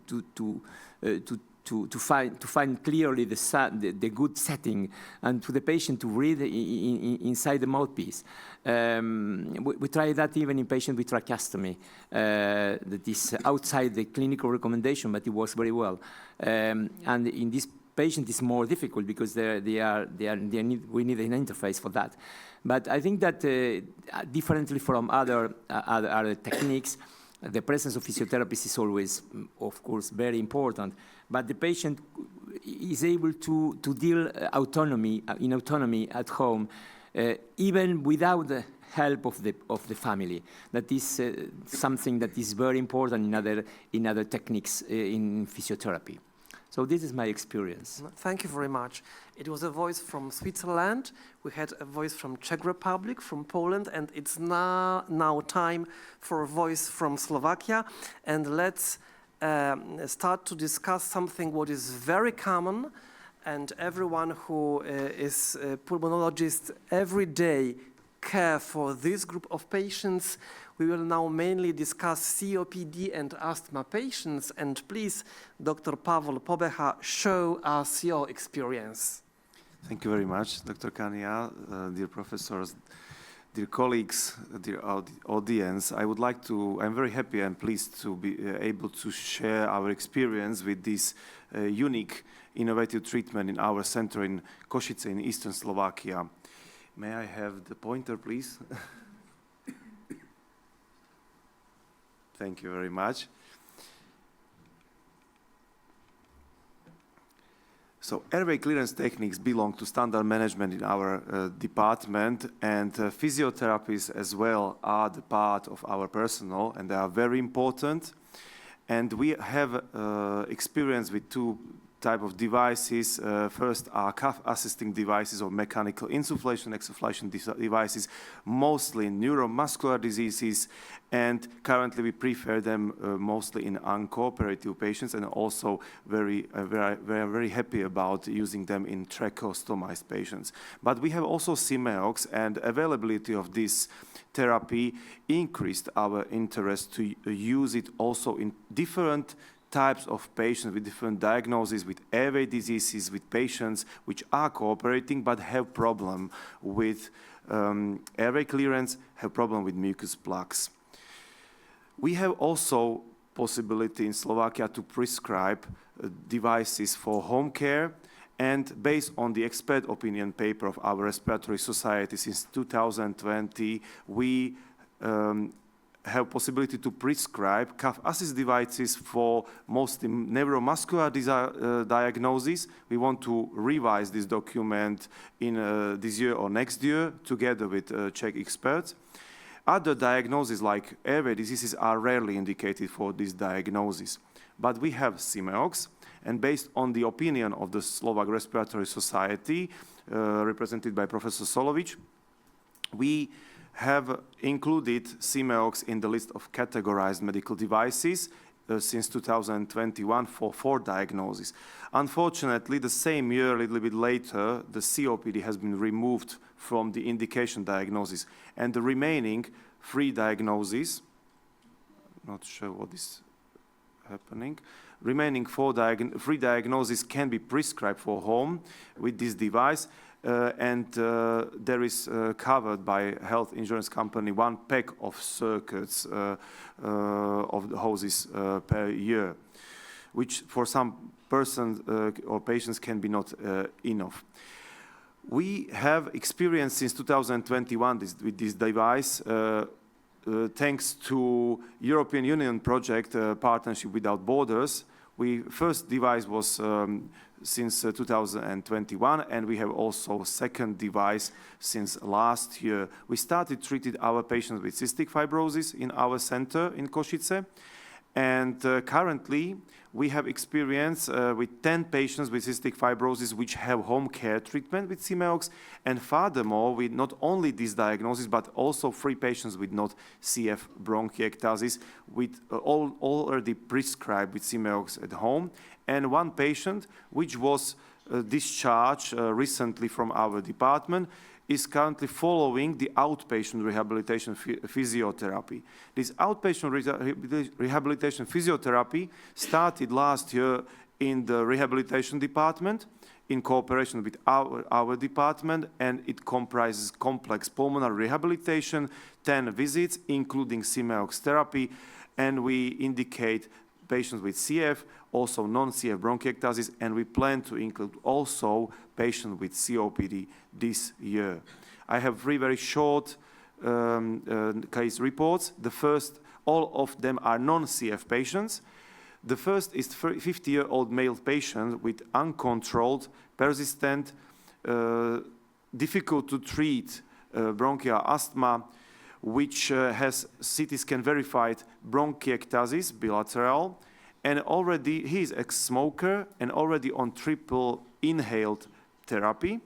find clearly the good setting, and to the patient to breathe inside the mouthpiece. We try that even in patients with tracheostomy. That is outside the clinical recommendation, but it works very well. And in this patient, it's more difficult because we need an interface for that. But I think that differently from other techniques, the presence of physiotherapists is always, of course, very important. But the patient is able to deal in autonomy at home, even without the help of the family. That is something that is very important in other techniques in physiotherapy. So this is my experience. Thank you very much. It was a voice from Switzerland. We had a voice from Czech Republic, from Poland, and it's now time for a voice from Slovakia. And let's start to discuss something what is very common, and everyone who is a pulmonologist every day care for this group of patients. We will now mainly discuss COPD and asthma patients, and please, Dr. Pavel Pobecha, show us your experience. Thank you very much, Dr. Kania, dear professors, dear colleagues, dear audience. I'm very happy and pleased to be able to share our experience with this unique, innovative treatment in our center in Košice in eastern Slovakia. May I have the pointer, please? Thank you very much. So airway clearance techniques belong to standard management in our department, and physiotherapists as well are the part of our personnel, and they are very important. And we have experience with two type of devices. First are cough assisting devices or mechanical insufflation, exsufflation devices, mostly in neuromuscular diseases, and currently we prefer them mostly in uncooperative patients, and also very happy about using them in tracheostomized patients. But we have also SIMEOX, and availability of this therapy increased our interest to use it also in different types of patients with different diagnoses, with airway diseases, with patients which are cooperating but have problem with airway clearance, have problem with mucus plugs. We have also possibility in Slovakia to prescribe devices for home care, and based on the expert opinion paper of our respiratory society since 2020, we have possibility to prescribe cough assist devices for mostly neuromuscular diagnosis. We want to revise this document in this year or next year together with Czech experts. Other diagnoses like airway diseases are rarely indicated for this diagnosis. But we have SIMEOX, and based on the opinion of the Slovak Respiratory Society, represented by Professor Solovic, we have included SIMEOX in the list of categorized medical devices since 2021 for 4 diagnoses. Unfortunately, the same year, a little bit later, the COPD has been removed from the indication diagnosis, and the remaining 3 diagnoses, not sure what is happening, remaining 3 diagnoses can be prescribed for home with this device. And there is covered by health insurance company 1 pack of circuits of the hoses per year, which for some persons or patients can be not enough. We have experience since 2021 with this device thanks to European Union project Partnership Without Borders. First device was since 2021, and we have also second device since last year. We started treating our patients with cystic fibrosis in our center in Košice, and currently we have experience with 10 patients with cystic fibrosis which have home care treatment with SIMEOX, and furthermore with not only this diagnosis but also 3 patients with not CF bronchiectasis with already prescribed with SIMEOX at home, and 1 patient which was discharged recently from our department is currently following the outpatient rehabilitation physiotherapy. This outpatient rehabilitation physiotherapy started last year in the rehabilitation department in cooperation with our department, and it comprises complex pulmonary rehabilitation, 10 visits, including SIMEOX therapy, and we indicate patients with CF, also non-CF bronchiectasis, and we plan to include also patients with COPD this year. I have 3 very short case reports. The first, all of them are non-CF patients. The first is 50-year-old male patient with uncontrolled, persistent, difficult to treat bronchial asthma, which has CT scan verified bronchiectasis bilateral, and already he's ex-smoker and already on triple inhaled therapy.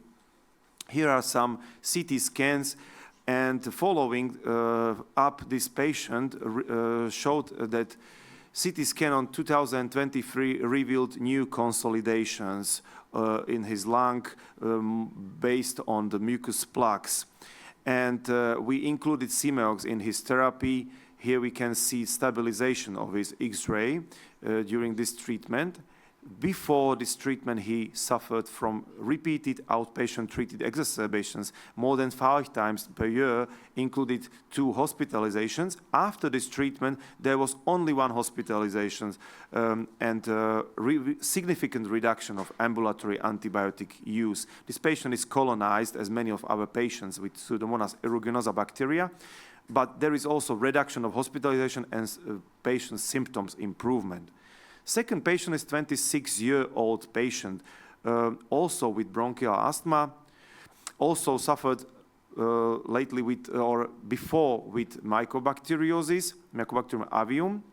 Here are some CT scans, and following up this patient showed that CT scan on 2023 revealed new consolidations in his lung based on the mucus plaques. And we included SIMEOX in his therapy. Here we can see stabilization of his X-ray during this treatment. Before this treatment, he suffered from repeated outpatient-treated exacerbations more than 5 times per year, included 2 hospitalizations. After this treatment, there was only 1 hospitalization and significant reduction of ambulatory antibiotic use. This patient is colonized, as many of our patients, with Pseudomonas aeruginosa bacteria, but there is also reduction of hospitalization and patient symptoms improvement. Second patient is 26-year-old patient, also with bronchial asthma, also suffered lately with or before with Mycobacterium avium.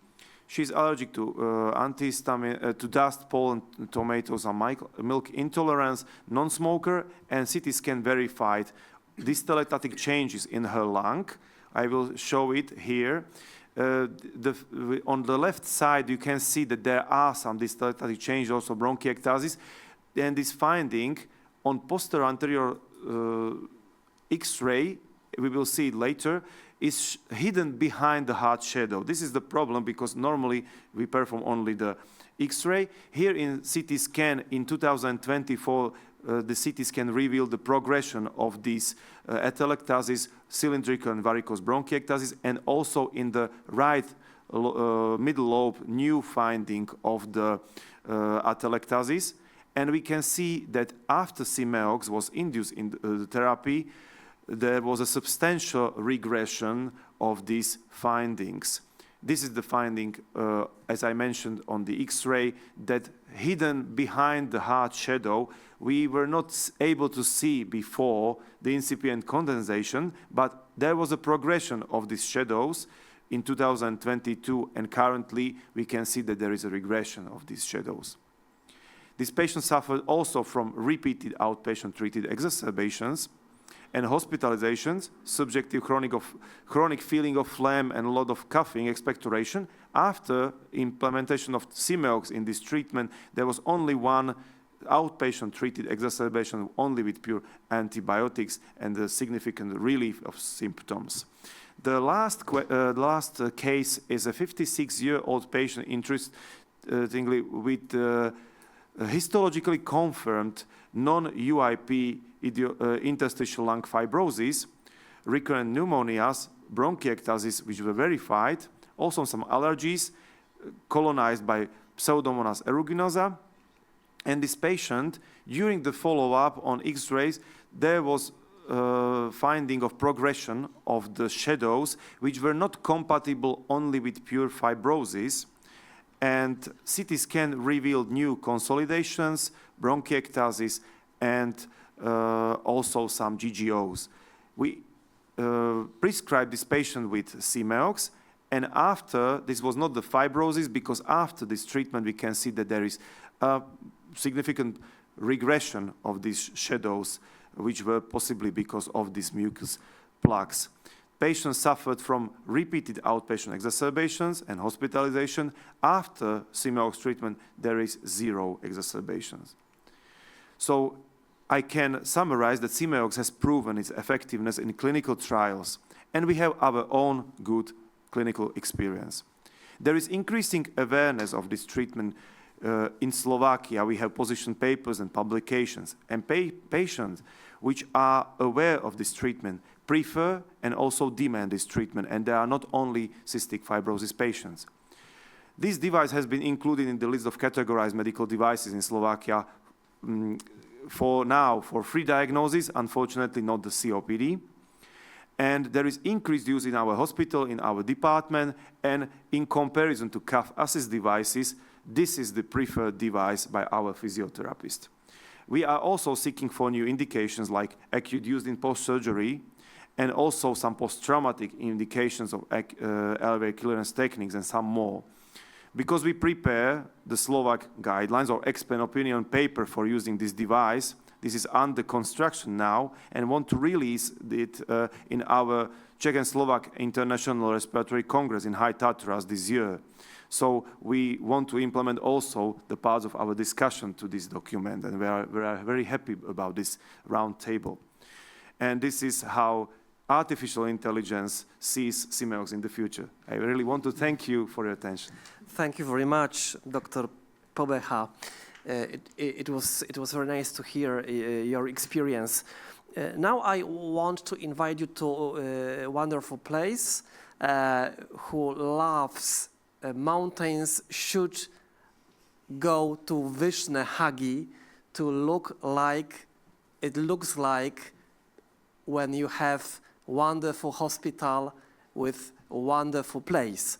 She's allergic to antihistamine, to dust, pollen, tomatoes, and milk intolerance, non-smoker, and CT scan verified dystallatotic changes in her lung. I will show it here. On the left side, you can see that there are some dystallatotic changes, also bronchiectasis, and this finding on posterior anterior X-ray, we will see it later, is hidden behind the hard shadow. This is the problem because normally we perform only the X-ray. Here in CT scan in 2024, the CT scan revealed the progression of these atelectasis, cylindrical and varicose bronchiectasis, and also in the right middle lobe, new finding of the atelectasis. And we can see that after SIMEOX was induced in the therapy, there was a substantial regression of these findings. This is the finding, as I mentioned on the X-ray, that hidden behind the hard shadow, we were not able to see before the incipient condensation, but there was a progression of these shadows in 2022, and currently we can see that there is a regression of these shadows. This patient suffered also from repeated outpatient-treated exacerbations and hospitalizations, subjective chronic feeling of phlegm and a lot of coughing, expectoration. After implementation of SIMEOX in this treatment, there was only 1 outpatient-treated exacerbation only with pure antibiotics and a significant relief of symptoms. The last case is a 56-year-old patient, interestingly, with histologically confirmed non-UIP interstitial lung fibrosis, recurrent pneumonias, bronchiectasis, which were verified, also some allergies, colonized by Pseudomonas aeruginosa. And this patient, during the follow-up on X-rays, there was finding of progression of the shadows, which were not compatible only with pure fibrosis. And CT scan revealed new consolidations, bronchiectasis, and also some GGOs. We prescribed this patient with SIMEOX, and after, this was not the fibrosis, because after this treatment we can see that there is a significant regression of these shadows, which were possibly because of these mucus plaques. Patients suffered from repeated outpatient exacerbations and hospitalization. After SIMEOX treatment, there is 0 exacerbations. So I can summarize that SIMEOX has proven its effectiveness in clinical trials, and we have our own good clinical experience. There is increasing awareness of this treatment. In Slovakia, we have position papers and publications, and patients which are aware of this treatment prefer and also demand this treatment, and they are not only cystic fibrosis patients. This device has been included in the list of categorized medical devices in Slovakia for free diagnosis, unfortunately not the COPD. And there is increased use in our hospital, in our department, and in comparison to cough assist devices, this is the preferred device by our physiotherapist. We are also seeking for new indications like acute use in post-surgery and also some post-traumatic indications of airway clearance techniques and some more. Because we prepare the Slovak guidelines or expert opinion paper for using this device, this is under construction now, and want to release it in our Czech and Slovak International Respiratory Congress in High Tatras this year. So we want to implement also the parts of our discussion to this document, and we are very happy about this round table. And this is how artificial intelligence sees SIMEOX in the future. I really want to thank you for your attention. Thank you very much, Dr. Pobeha. It was very nice to hear your experience. Now I want to invite you to a wonderful place. Who loves mountains should go to Vishnehagi to look like it looks like when you have wonderful hospital with wonderful place.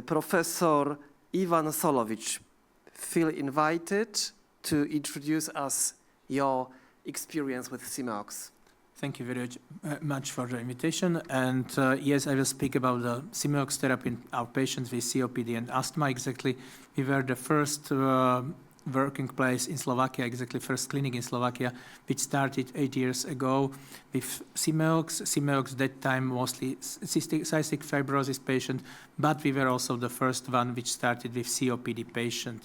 Professor Ivan Solovic, feel invited to introduce us your experience with SIMEOX. Thank you very much for the invitation. And yes, I will speak about the SIMEOX therapy in our patients with COPD and asthma. Exactly, we were the first working place in Slovakia, exactly first clinic in Slovakia, which started 8 years ago with SIMEOX. SIMEOX that time mostly cystic fibrosis patient, but we were also the first one which started with COPD patient.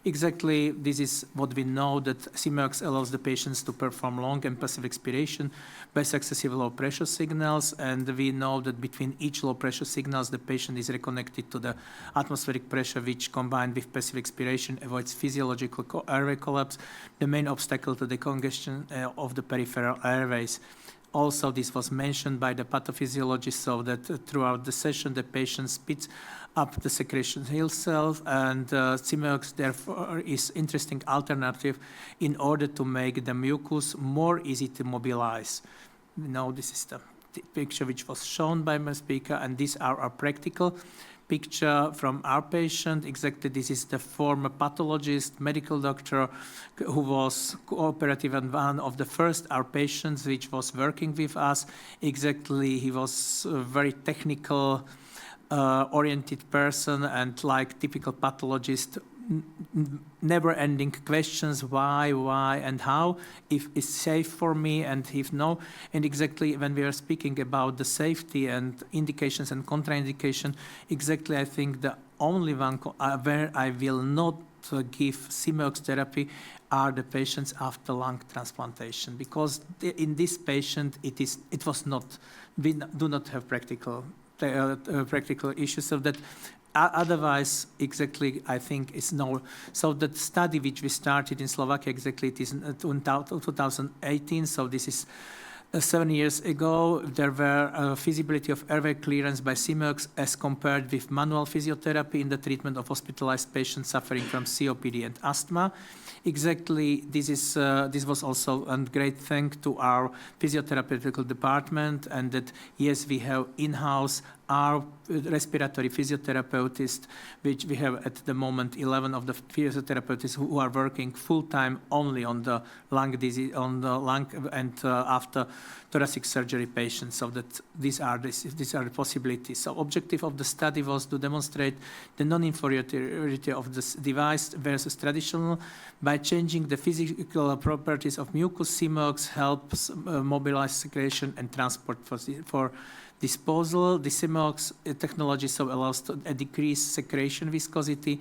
Exactly, this is what we know, that SIMEOX allows the patients to perform long and passive expiration by successive low pressure signals, and we know that between each low pressure signals the patient is reconnected to the atmospheric pressure, which combined with passive expiration avoids physiological airway collapse, the main obstacle to the congestion of the peripheral airways. Also, this was mentioned by the pathophysiologist, so that throughout the session the patient speeds up the secretion himself, and SIMEOX therefore is interesting alternative in order to make the mucus more easy to mobilize. Now this is the picture which was shown by my speaker, and these are our practical picture from our patient. Exactly, this is the former pathologist, medical doctor, who was cooperative and one of the first our patients which was working with us. Exactly, he was a very technical oriented person, and like typical pathologist, never-ending questions, why, and how, if it's safe for me, and if no. And exactly when we are speaking about the safety and indications and contraindication, exactly I think the only one where I will not give SIMEOX therapy are the patients after lung transplantation, because in this patient we do not have practical issues, so that otherwise exactly I think is no. So that study which we started in Slovakia, exactly it is in 2018, so this is 7 years ago. There were feasibility of airway clearance by SIMEOX as compared with manual physiotherapy in the treatment of hospitalized patients suffering from COPD and asthma. Exactly, this was also a great thank to our physiotherapeutical department, and that yes, we have in-house our respiratory physiotherapeutist, which we have at the moment 11 of the physiotherapeutists who are working full-time only on the lung disease, on the lung and after thoracic surgery patients, so that these are the possibilities. So objective of the study was to demonstrate the non-inferiority of this device versus traditional. By changing the physical properties of mucus, SIMEOX helps mobilize secretion and transport for disposal. The SIMEOX technology so allows to decrease secretion viscosity,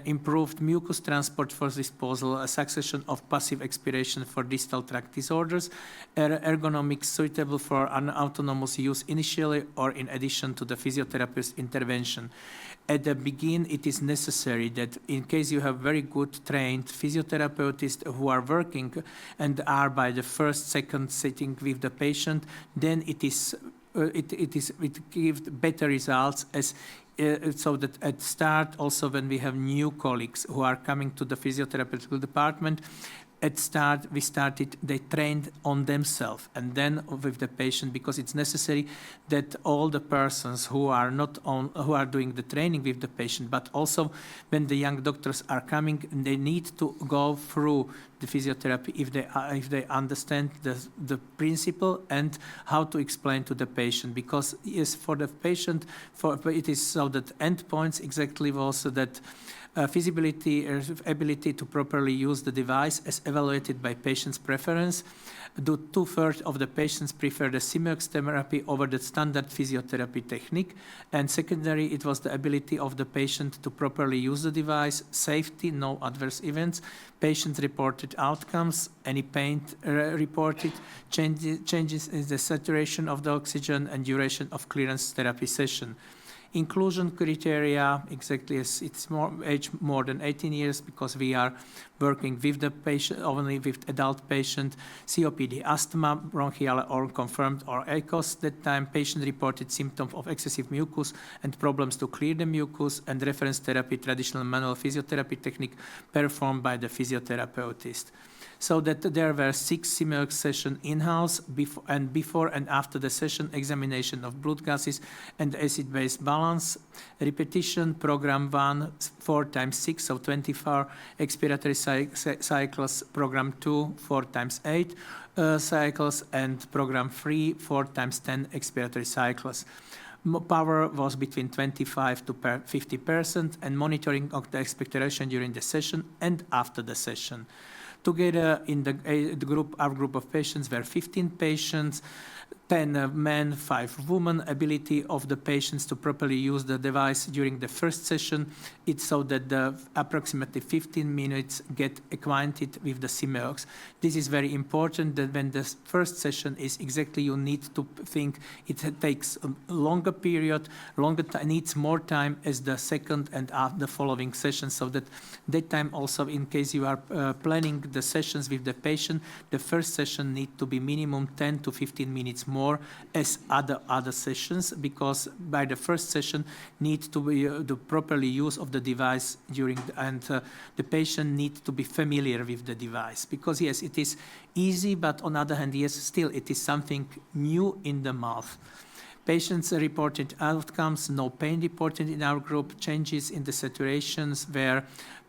improved mucus transport for disposal, a succession of passive expiration for distal tract disorders, ergonomics suitable for an autonomous use initially or in addition to the physiotherapist intervention. At the beginning, it is necessary that in case you have very good trained physiotherapists who are working and are by the first, second sitting with the patient, then it gives better results as so that at start also when we have new colleagues who are coming to the physiotherapeutical department, they trained on themselves, and then with the patient, because it's necessary that all the persons who are doing the training with the patient, but also when the young doctors are coming, they need to go through the physiotherapy if they understand the principle and how to explain to the patient. Because yes, for the patient, it is so that endpoints exactly also that feasibility or ability to properly use the device as evaluated by patient's preference. Do 2/3 of the patients prefer the SIMEOX therapy over the standard physiotherapy technique. And secondary, it was the ability of the patient to properly use the device, safety, no adverse events, patient reported outcomes, any pain reported, changes in the saturation of the oxygen and duration of clearance therapy session. Inclusion criteria, exactly as it's age more than 18 years, because we are working with the patient, only with adult patient, COPD, asthma, bronchial or confirmed or ACOS. That time, patient reported symptoms of excessive mucus and problems to clear the mucus, and reference therapy, traditional manual physiotherapy technique performed by the physiotherapeutist. So that there were 6 SIMEOX sessions in-house, before and after the session, examination of blood gases and acid-base balance, repetition, program 1, 4 times 6, so 24 expiratory cycles, program 2, 4 times 8 cycles, and program 3, 4 times 10 expiratory cycles. Power was between 25 to 50%, and monitoring of the expectoration during the session and after the session. Together in our group of patients were 15 patients, 10 men, 5 women. Ability of the patients to properly use the device during the first session, it's so that the approximately 15 minutes get acquainted with the SIMEOX. This is very important, that when the first session is exactly, you need to think it takes a longer period, needs more time as the second and the following session, so that time also, in case you are planning the sessions with the patient, the first session need to be minimum 10 to 15 minutes more as other sessions, because by the first session need to be the properly use of the device the patient needs to be familiar with the device, because yes, it is easy, but on the other hand, yes, still it is something new in the mouth. Patients reported outcomes, no pain reported in our group. Changes in the saturations were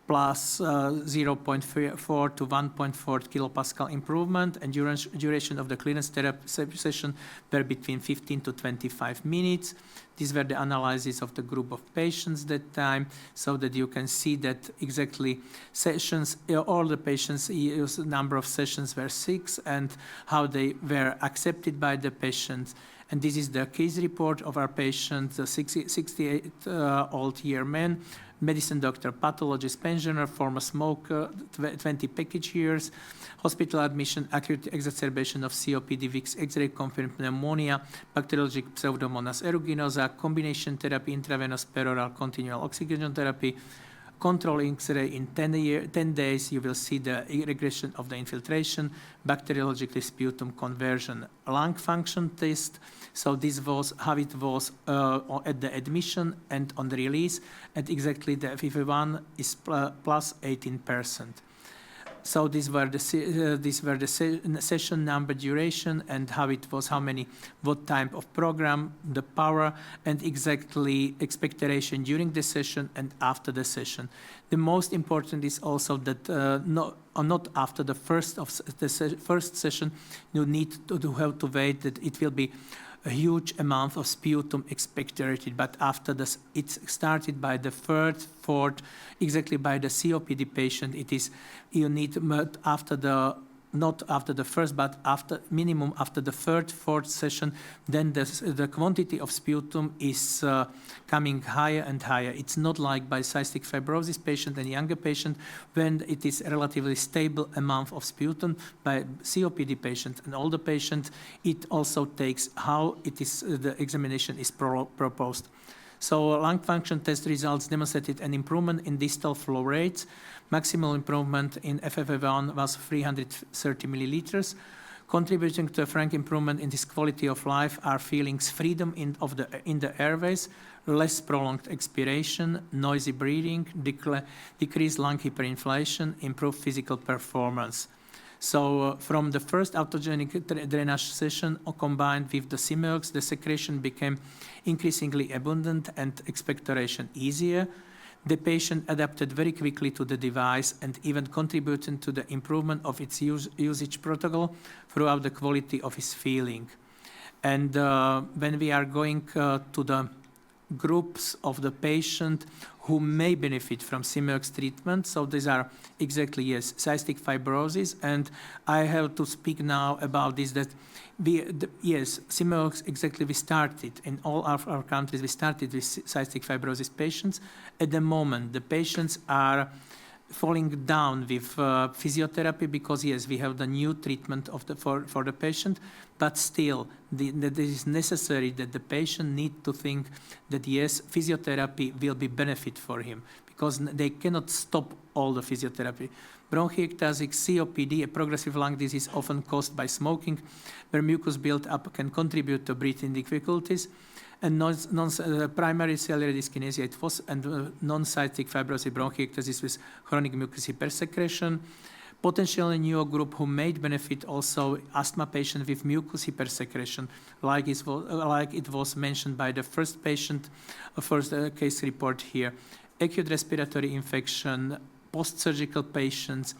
plus 0.4 to 1.4 kilopascal improvement, and duration of the clearance therapy session were between 15 to 25 minutes. These were the analyses of the group of patients that time, so that you can see that exactly sessions, all the patients use number of sessions were 6, and how they were accepted by the patients. And this is the case report of our patient, the 68-old-year man, medicine doctor, pathologist, pensioner, former smoker, 20 package years, hospital admission, acute exacerbation of COPD, VIX, X-ray confirmed pneumonia, bacteriologic Pseudomonas aeruginosa, combination therapy, intravenous peroral continual oxygen therapy, control X-ray in 10 days, you will see the regression of the infiltration, bacteriologically sputum conversion, lung function test. So this was how it was at the admission and on the release, and exactly the FEV1 is plus 18%. So these were the session number, duration, and how it was, what type of program, the power, and exactly expectoration during the session and after the session. The most important is also that not after the first session, you need to have to wait that it will be a huge amount of sputum expectorated, but after this, it's started by the third, fourth, exactly by the COPD patient. It is, you need after the, not after the first, but after minimum after the third, fourth session, then the quantity of sputum is coming higher and higher. It's not like by cystic fibrosis patient and younger patient when it is a relatively stable amount of sputum. By COPD patient and older patient, it also takes how it is the examination is proposed. So lung function test results demonstrated an improvement in distal flow rates. Maximal improvement in FFV1 was 330 milliliters. Contributing to a frank improvement in this quality of life are feelings freedom in the airways, less prolonged expiration, noisy breathing, decreased lung hyperinflation, improved physical performance. So from the first autogenic drainage session combined with the SIMEOX, the secretion became increasingly abundant and expectoration easier. The patient adapted very quickly to the device and even contributed to the improvement of its usage protocol throughout the quality of his feeling. And when we are going to the groups of the patient who may benefit from SIMEOX treatment, so these are exactly, yes, cystic fibrosis, and I have to speak now about this, that yes, SIMEOX, exactly, we started in all of our countries, we started with cystic fibrosis patients. At the moment, the patients are falling down with physiotherapy because, yes, we have the new treatment for the patient, but still, it is necessary that the patient need to think that, yes, physiotherapy will be benefit for him because they cannot stop all the physiotherapy. Bronchiectasis, COPD, a progressive lung disease often caused by smoking, where mucus build-up can contribute to breathing difficulties, and primary cellular dyskinesia, it was, and non-cystic fibrosis bronchiectasis with chronic mucus hypersecretion. Potentially new group who may benefit also asthma patient with mucus hypersecretion, like it was mentioned by the first patient, first case report here. Acute respiratory infection, post-surgical patients,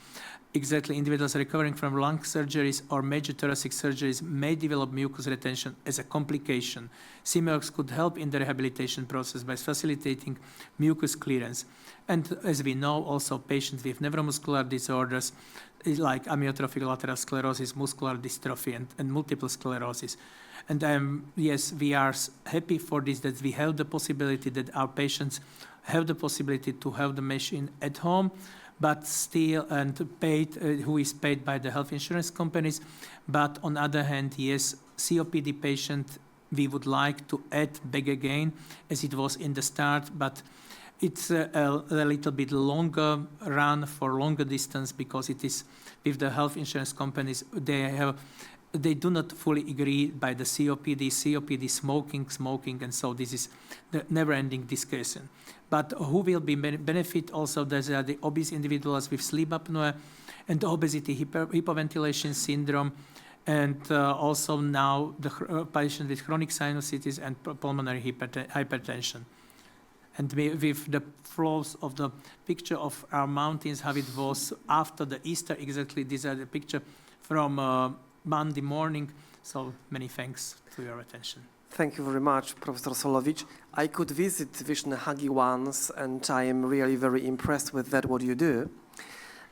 exactly individuals recovering from lung surgeries or major thoracic surgeries may develop mucus retention as a complication. SIMEOX could help in the rehabilitation process by facilitating mucus clearance. And as we know, also patients with neuromuscular disorders like amyotrophic lateral sclerosis, muscular dystrophy, and multiple sclerosis. And yes, we are happy for this, that we have the possibility that our patients have the possibility to have the machine at home, but still, and paid, who is paid by the health insurance companies. But on the other hand, yes, COPD patient, we would like to add back again, as it was in the start, but it's a little bit longer run for longer distance because it is with the health insurance companies, they do not fully agree by the COPD, smoking, and so this is the never-ending discussion. But who will be benefit also? There are the obese individuals with sleep apnea and obesity, hypoventilation syndrome, and also now the patient with chronic sinusitis and pulmonary hypertension. And with the flows of the picture of our mountains, how it was after the Easter, exactly, these are the picture from Monday morning. So many thanks to your attention. Thank you very much, Professor Solovic. I could visit Vishnahagi once, and I am really very impressed with that, what you do.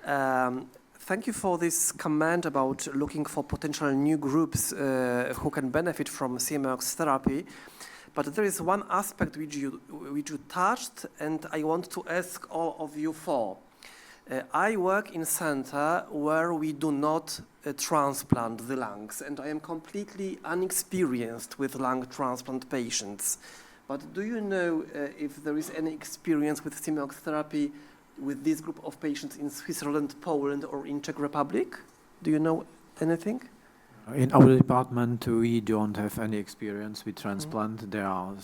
Thank you for this comment about looking for potential new groups who can benefit from SIMEOX therapy. But there is one aspect which you touched, and I want to ask all of you for. I work in a center where we do not transplant the lungs, and I am completely unexperienced with lung transplant patients. But do you know if there is any experience with SIMEOX therapy with this group of patients in Switzerland, Poland, or in Czech Republic? Do you know anything? In our department, we don't have any experience with transplant. There are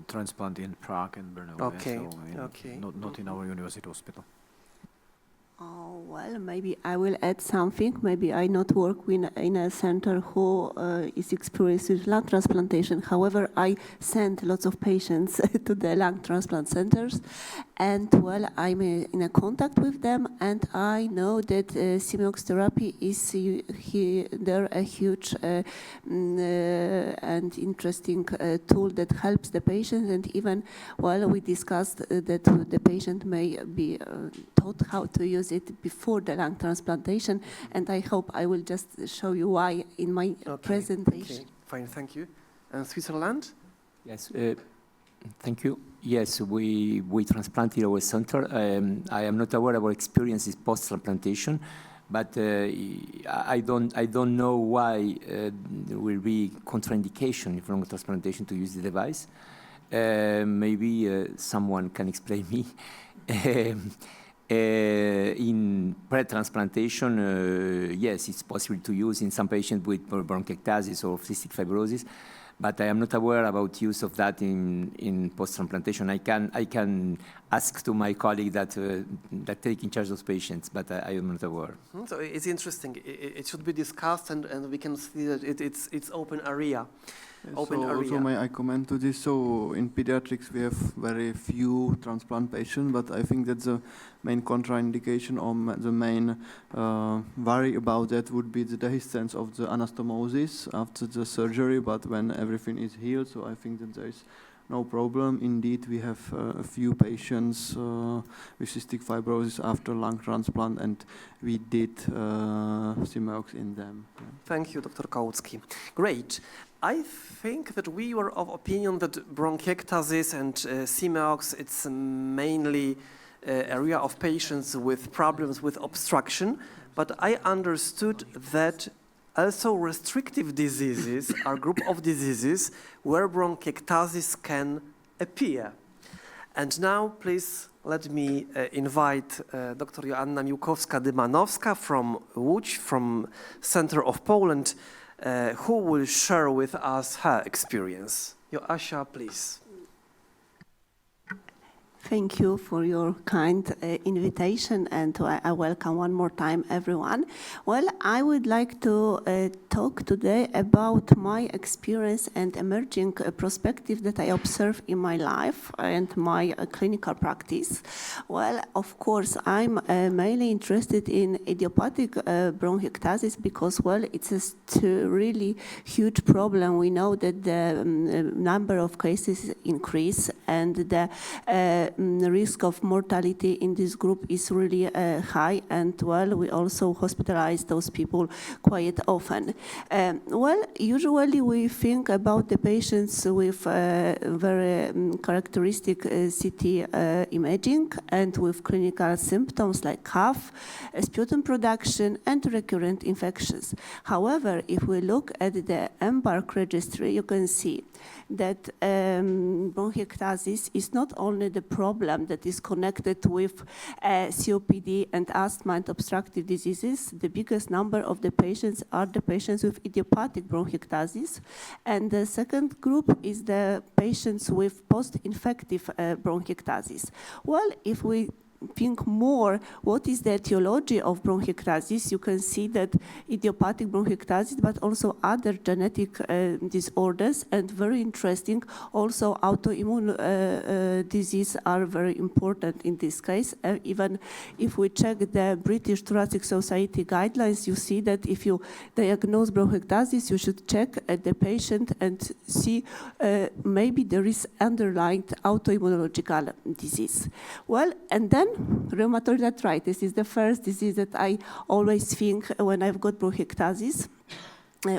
transplant in Prague and Brno. Okay. So not in our university hospital. Oh, well, maybe I will add something. Maybe I not work in a center who is experienced with lung transplantation. However, I send lots of patients to the lung transplant centers, and well, I'm in a contact with them, and I know that SIMEOX therapy is there a huge and interesting tool that helps the patient, and even well, we discussed that the patient may be taught how to use it before the lung transplantation, and I hope I will just show you why in my presentation. Okay, fine, thank you. And Switzerland? Yes, thank you. Yes, we transplanted our center. I am not aware of our experiences post-transplantation, but I don't know why there will be contraindication from transplantation to use the device. Maybe someone can explain me. In pre-transplantation, yes, it's possible to use in some patients with bronchiectasis or cystic fibrosis, but I am not aware about use of that in post-transplantation. I can ask to my colleague that take in charge of those patients, but I am not aware. So it's interesting. It should be discussed, and we can see that it's open area. Also, may I comment to this? So in pediatrics, we have very few transplant patients, but I think that the main contraindication or the main worry about that would be the resistance of the anastomosis after the surgery, but when everything is healed, so I think that there is no problem. Indeed, we have a few patients with cystic fibrosis after lung transplant, and we did SIMEOX in them. Yeah. Thank you, Dr. Kołucki. Great. I think that we were of opinion that bronchiectasis and SIMEOX, it's mainly area of patients with problems with obstruction, but I understood that also restrictive diseases are a group of diseases where bronchiectasis can appear. And now, please let me invite Dr. Joanna Miłkowska-Dymanowska from Łódź, from Center of Poland, who will share with us her experience. Joasia, please. Thank you for your kind invitation, and I welcome one more time everyone. Well, I would like to talk today about my experience and emerging perspective that I observe in my life and my clinical practice. Well, of course, I'm mainly interested in idiopathic bronchiectasis because, well, it's a really huge problem. We know that the number of cases increase, and the risk of mortality in this group is really high, and well, we also hospitalize those people quite often. Well, usually we think about the patients with very characteristic CT imaging and with clinical symptoms like cough, sputum production, and recurrent infections. However, if we look at the EMBARC registry, you can see that bronchiectasis is not only the problem that is connected with COPD and asthma and obstructive diseases. The biggest number of the patients are the patients with idiopathic bronchiectasis. And the second group is the patients with post-infective bronchiectasis. Well, if we think more what is the etiology of bronchiectasis, you can see that idiopathic bronchiectasis, but also other genetic disorders, and very interesting, also autoimmune disease are very important in this case. Even if we check the British Thoracic Society guidelines, you see that if you diagnose bronchiectasis, you should check at the patient and see maybe there is underlying autoimmunological disease. Well, and then rheumatoid arthritis is the first disease that I always think when I've got bronchiectasis.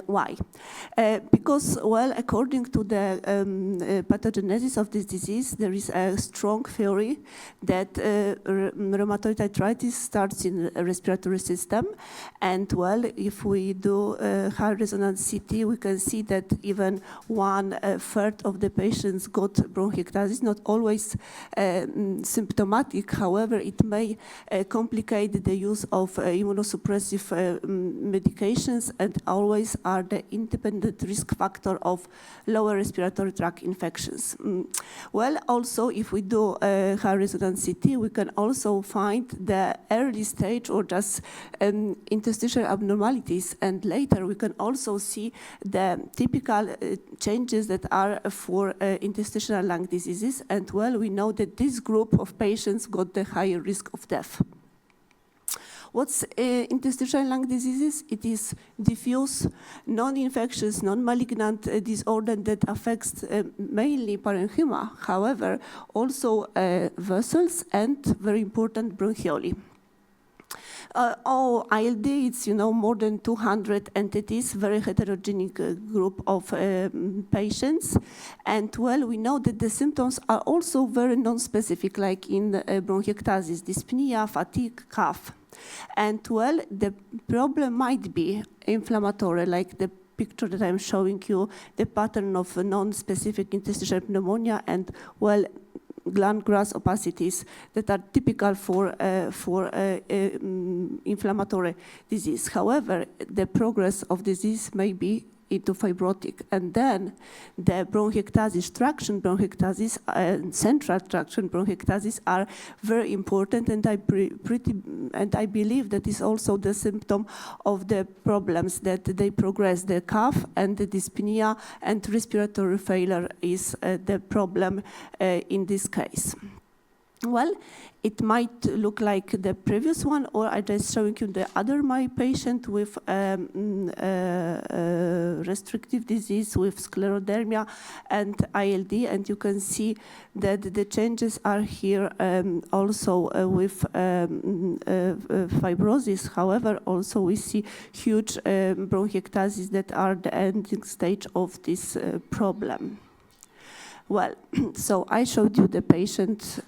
Why? Because, well, according to the pathogenesis of this disease, there is a strong theory that rheumatoid arthritis starts in the respiratory system. And, well, if we do high resonance CT, we can see that even 1/3 of the patients got bronchiectasis, not always symptomatic. However, it may complicate the use of immunosuppressive medications, and always are the independent risk factor of lower respiratory tract infections. Well, also, if we do a high resonance CT, we can also find the early stage or just interstitial abnormalities, and later we can also see the typical changes that are for interstitial lung diseases, and well, we know that this group of patients got the higher risk of death. What's interstitial lung diseases? It is diffuse, non-infectious, non-malignant disorder that affects mainly parenchyma, however, also vessels and, very important, bronchioli. ILD, it's, more than 200 entities, very heterogeneous group of patients. And, well, we know that the symptoms are also very non-specific, like in bronchiectasis, dyspnea, fatigue, cough. And, well, the problem might be inflammatory, like the picture that I'm showing you, the pattern of non-specific interstitial pneumonia and, well, gland grass opacities that are typical for inflammatory disease. However, the progress of disease may be into fibrotic. And then the bronchiectasis, traction bronchiectasis, and central traction bronchiectasis are very important, and I believe that is also the symptom of the problems that they progress. The cough and the dyspnea and respiratory failure is the problem in this case. Well, it might look like the previous one, or I just showing you the other my patient with restrictive disease with sclerodermia and ILD, and you can see that the changes are here also with fibrosis. However, also we see huge bronchiectasis that are the ending stage of this problem. Well, so I showed you the patients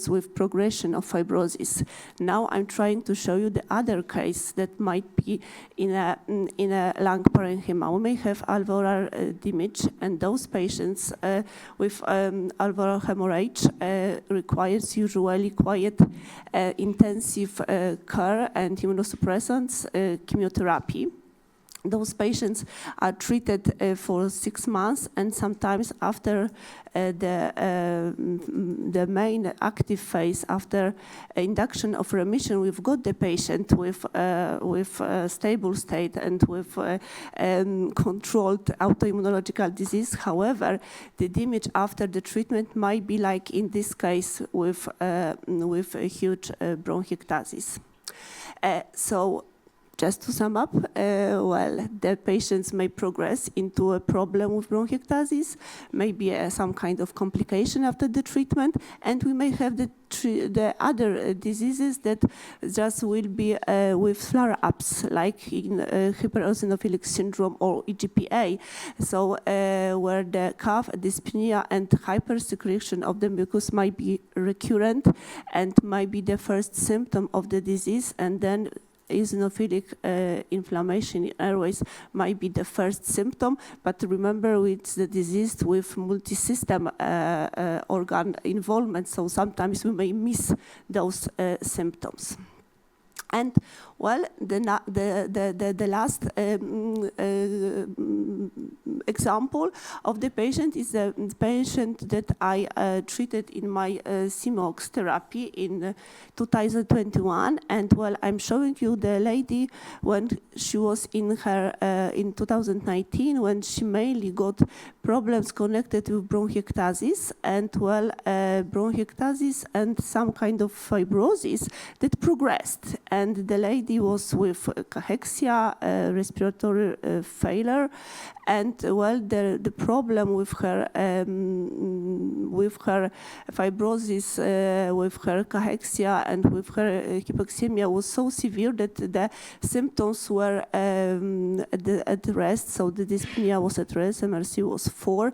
with progression of fibrosis. Now I'm trying to show you the other case that might be in a lung parenchyma. We may have alveolar damage, and those patients with alveolar hemorrhage requires usually quite intensive care and immunosuppressants, chemotherapy. Those patients are treated for 6 months, and sometimes after the main active phase, after induction of remission, we've got the patient with stable state and with controlled autoimmunological disease. However, the damage after the treatment might be like in this case with a huge bronchiectasis. So, just to sum up, well, the patients may progress into a problem with bronchiectasis, maybe some kind of complication after the treatment, and we may have the other diseases that just will be with flare-ups, like in hypereosinophilic syndrome or EGPA, so where the cough, dyspnea, and hypersecretion of the mucus might be recurrent and might be the first symptom of the disease, and then eosinophilic inflammation in airways might be the first symptom, but remember it's the disease with multi-system organ involvement, so sometimes we may miss those symptoms. And well, the last example of the patient is the patient that I treated in my SIMEOX therapy in 2021. And well, I'm showing you the lady when she was in her in 2019, when she mainly got problems connected with bronchiectasis and well, bronchiectasis and some kind of fibrosis that progressed. And the lady was with cachexia, respiratory failure, and well, the problem with her fibrosis, with her cachexia, and with her hypoxemia was so severe that the symptoms were at rest. So the dyspnea was at rest, MRC was 4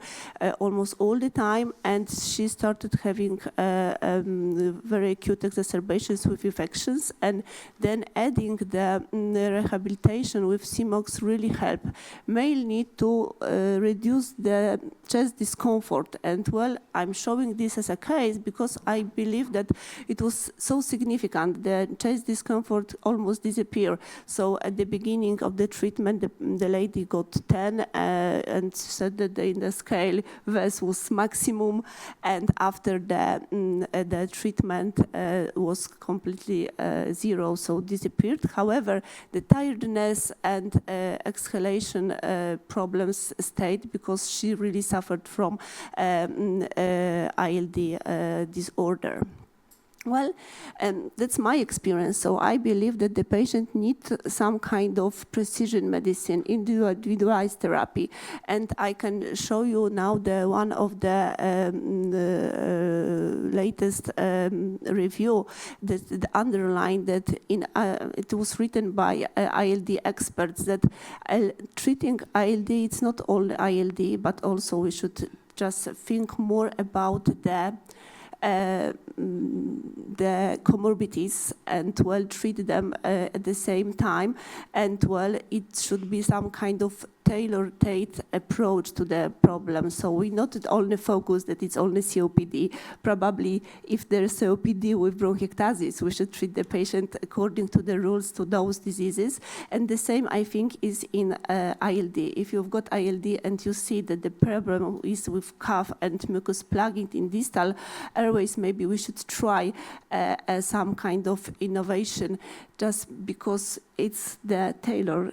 almost all the time, and she started having very acute exacerbations with infections, and then adding the rehabilitation with SIMEOX really helped. May need to reduce the chest discomfort, and well, I'm showing this as a case because I believe that it was so significant. The chest discomfort almost disappeared. So at the beginning of the treatment, the lady got 10 and said that in the scale VES was maximum, and after the treatment was completely 0, so disappeared. However, the tiredness and exhalation problems stayed because she really suffered from ILD disorder. Well, that's my experience. So I believe that the patient needs some kind of precision medicine, individualized therapy. And I can show you now one of the latest review that underlined that it was written by ILD experts that treating ILD, it's not all ILD, but also we should just think more about the comorbidities and well treat them at the same time, and well it should be some kind of tailor-made approach to the problem. So we not only focus that it's only COPD. Probably if there's COPD with bronchiectasis, we should treat the patient according to the rules to those diseases. And the same, I think, is in ILD. If you've got ILD and you see that the problem is with cough and mucus plugging in distal airways, maybe we should try some kind of innovation, just because it's the treatable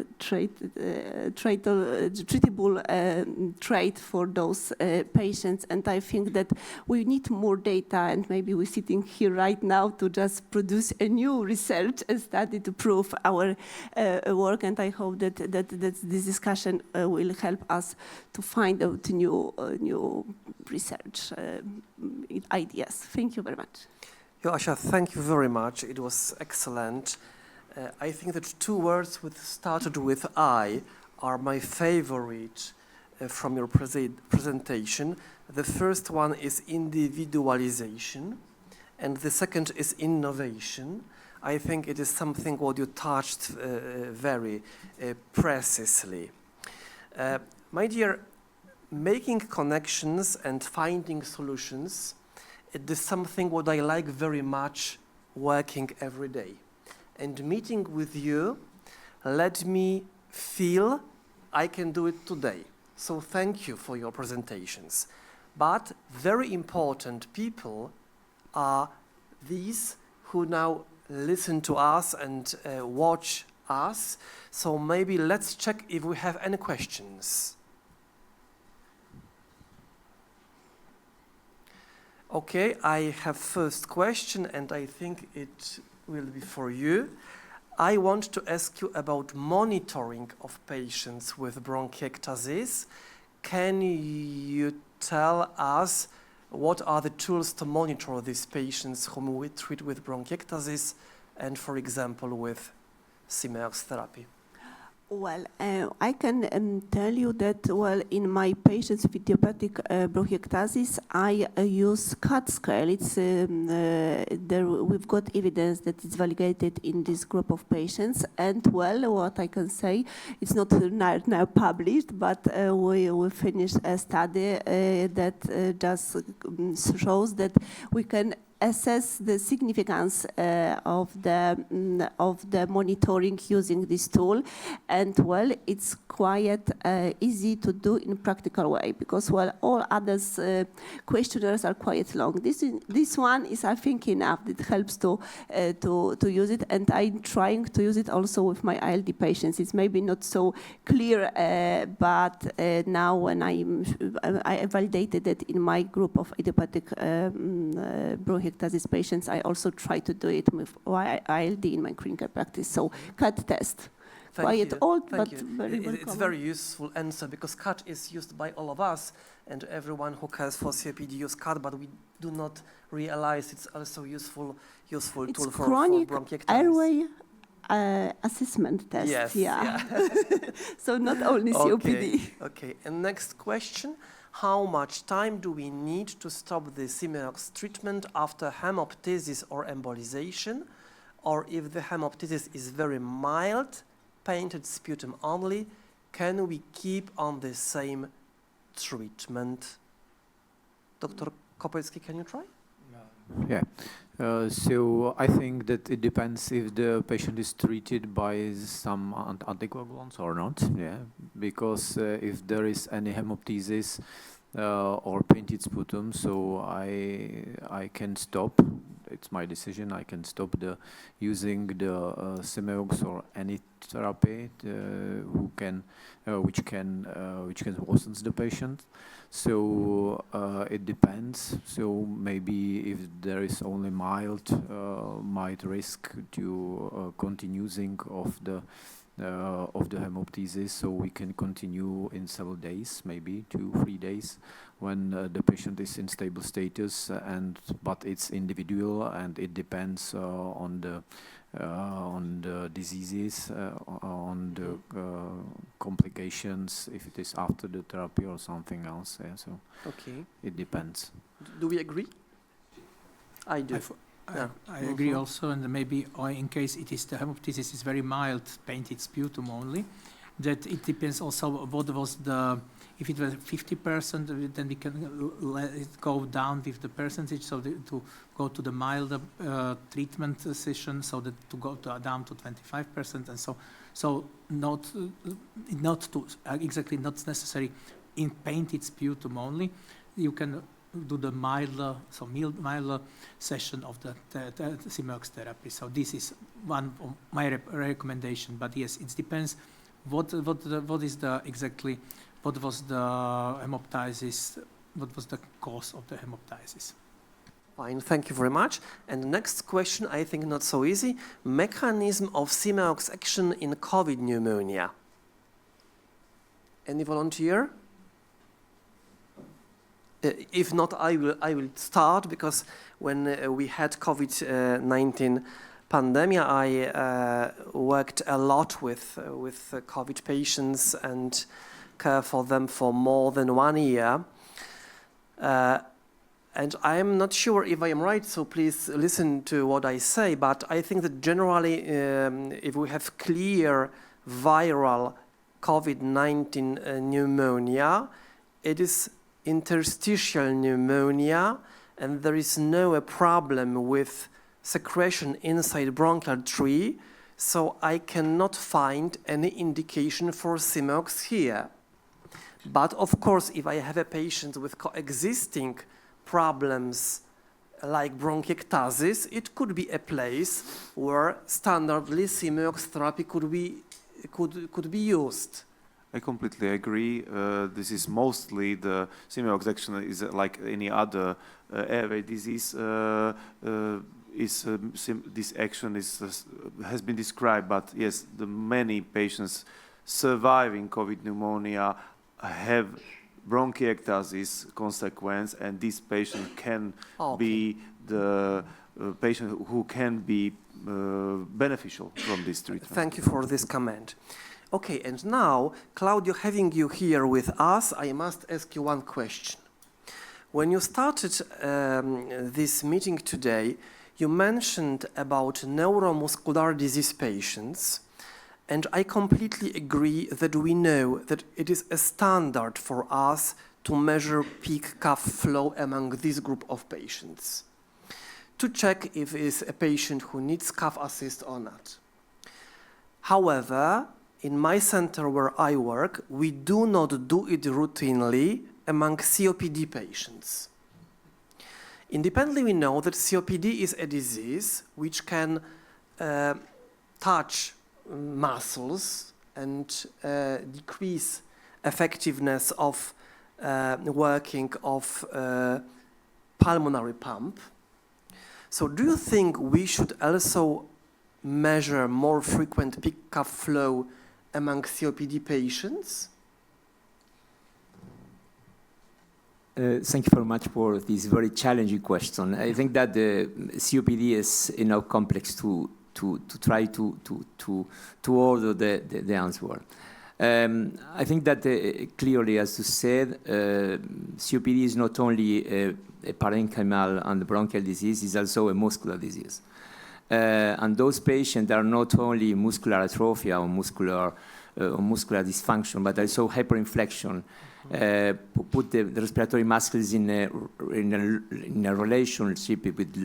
trait for those patients. And I think that we need more data, and maybe we're sitting here right now to just produce a new research and study to prove our work. And I hope that this discussion will help us to find out new research ideas. Thank you very much. Joasia, thank you very much. It was excellent. I think that two words which started with I are my favorite from your presentation. The first one is individualization, and the second is innovation. I think it is something what you touched very precisely. My dear, making connections and finding solutions, it is something what I like very much working every day. And meeting with you let me feel I can do it today. So thank you for your presentations. But very important people are these who now listen to us and watch us. So maybe let's check if we have any questions. Okay, I have first question, and I think it will be for you. I want to ask you about monitoring of patients with bronchiectasis. Can you tell us what are the tools to monitor these patients whom we treat with bronchiectasis and, for example, with SIMEOX therapy? Well, I can tell you that, well, in my patients with idiopathic bronchiectasis, I use CAT scale. It's we've got evidence that it's validated in this group of patients. And, well, what I can say, it's not now published, but we finished a study that just shows that we can assess the significance of the monitoring using this tool. And, well, it's quite easy to do in practical way, because, well, all others questionnaires are quite long. This one is, I think, enough. It helps to use it, and I'm trying to use it also with my ILD patients. It's maybe not so clear, but now when I validated it in my group of idiopathic bronchiectasis patients, I also try to do it with ILD in my clinical practice. So CAT test. Quite old, but very well It's very useful answer, because CAT is used by all of us, and everyone who cares for COPD use CAT, but we do not realize it's also useful tool for bronchiectasis. Airway assessment test. Yes, yeah. So not only COPD. Okay, and next question. How much time do we need to stop the SIMEOX treatment after hemoptysis or embolization? Or if the hemoptysis is very mild, painted sputum only, can we keep on the same treatment? Dr. Kopecki, can you try? Yeah. So I think that it depends if the patient is treated by some anticoagulants or not. Yeah, because if there is any hemoptysis or painted sputum, so I can stop. It's my decision. I can stop using the SIMEOX or any therapy which can worsen the patient. So it depends. So maybe if there is only mild risk to continue using of the hemoptysis, so we can continue in several days, maybe 2-3 days, when the patient is in stable status. But it's individual, and it depends on the diseases, on the complications, if it is after the therapy or something else. Yeah, so okay, it depends. Do we agree? I do. I agree also, and maybe in case it is the hemoptysis is very mild, painted sputum only, that it depends also what was the, if it was 50%, then we can let it go down with the percentage, so to go to the milder treatment session, so that to go down to 25%, and so not to exactly not necessary in painted sputum only. You can do the milder session of the SIMEOX therapy. So this is one of my recommendation. But yes, it depends what is the exactly, what was the hemoptysis, what was the cause of the hemoptysis. Fine, thank you very much. And the next question, I think not so easy. Mechanism of SIMEOX action in COVID pneumonia. Any volunteer? If not, I will start, because when we had COVID-19 pandemic, I worked a lot with COVID patients and care for them for more than 1 year. And I'm not sure if I am right, so please listen to what I say, but I think that generally, if we have clear viral COVID-19 pneumonia, it is interstitial pneumonia, and there is no problem with secretion inside bronchial tree, so I cannot find any indication for SIMEOX here. But of course, if I have a patient with coexisting problems like bronchiectasis, it could be a place where standardly SIMEOX therapy could be used. I completely agree. This is mostly the SIMEOX action is like any other airway disease. This action has been described, but yes, the many patients surviving COVID pneumonia have bronchiectasis consequence, and this patient can be the patient who can be beneficial from this treatment. Thank you for this comment. Okay, and now, Claudio, having you here with us, I must ask you one question. When you started this meeting today, you mentioned about neuromuscular disease patients, and I completely agree that we know that it is a standard for us to measure peak cough flow among this group of patients, to check if it is a patient who needs cough assist or not. However, in my center where I work, we do not do it routinely among COPD patients. Independently, we know that COPD is a disease which can touch muscles and decrease effectiveness of working of pulmonary pump. So do you think we should also measure more frequent peak cough flow among COPD patients? Thank you very much for this very challenging question. I think that the COPD is complex to try to order the answer. I think that clearly, as you said, COPD is not only a parenchymal and bronchial disease, it's also a muscular disease. And those patients are not only muscular atrophy or muscular dysfunction, but also hyperinflection. Put the respiratory muscles in a relationship with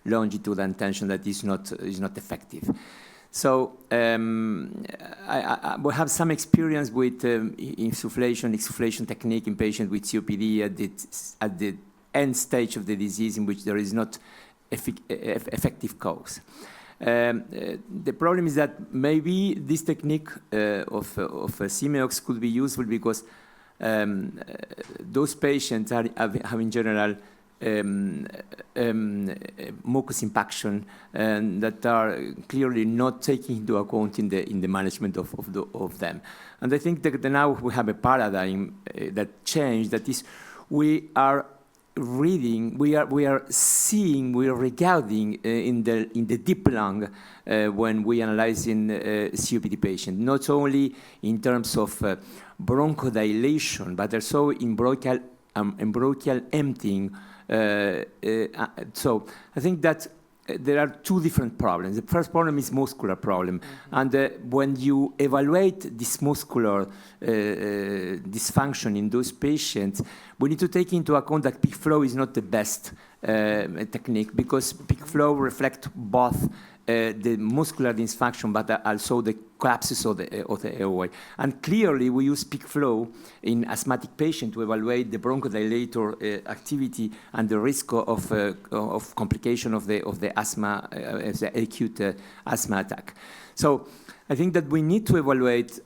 longitude and tension that is not effective. So we have some experience with insufflation technique in patients with COPD at the end stage of the disease, in which there is not effective cause. The problem is that maybe this technique of SIMEOX could be useful because those patients have in general mucus impaction that are clearly not taken into account in the management of them. And I think that now we have a paradigm that changed. That is, we are reading, we are seeing, we are regarding in the deep lung when we analyze in COPD patient, not only in terms of bronchodilation, but also in bronchial emptying. So I think that there are two different problems. The first problem is muscular problem. And when you evaluate this muscular dysfunction in those patients, we need to take into account that peak flow is not the best technique, because peak flow reflects both the muscular dysfunction, but also the collapses of the airway. And clearly, we use peak flow in asthmatic patients to evaluate the bronchodilator activity and the risk of complication of the asthma, the acute asthma attack. So I think that we need to evaluate.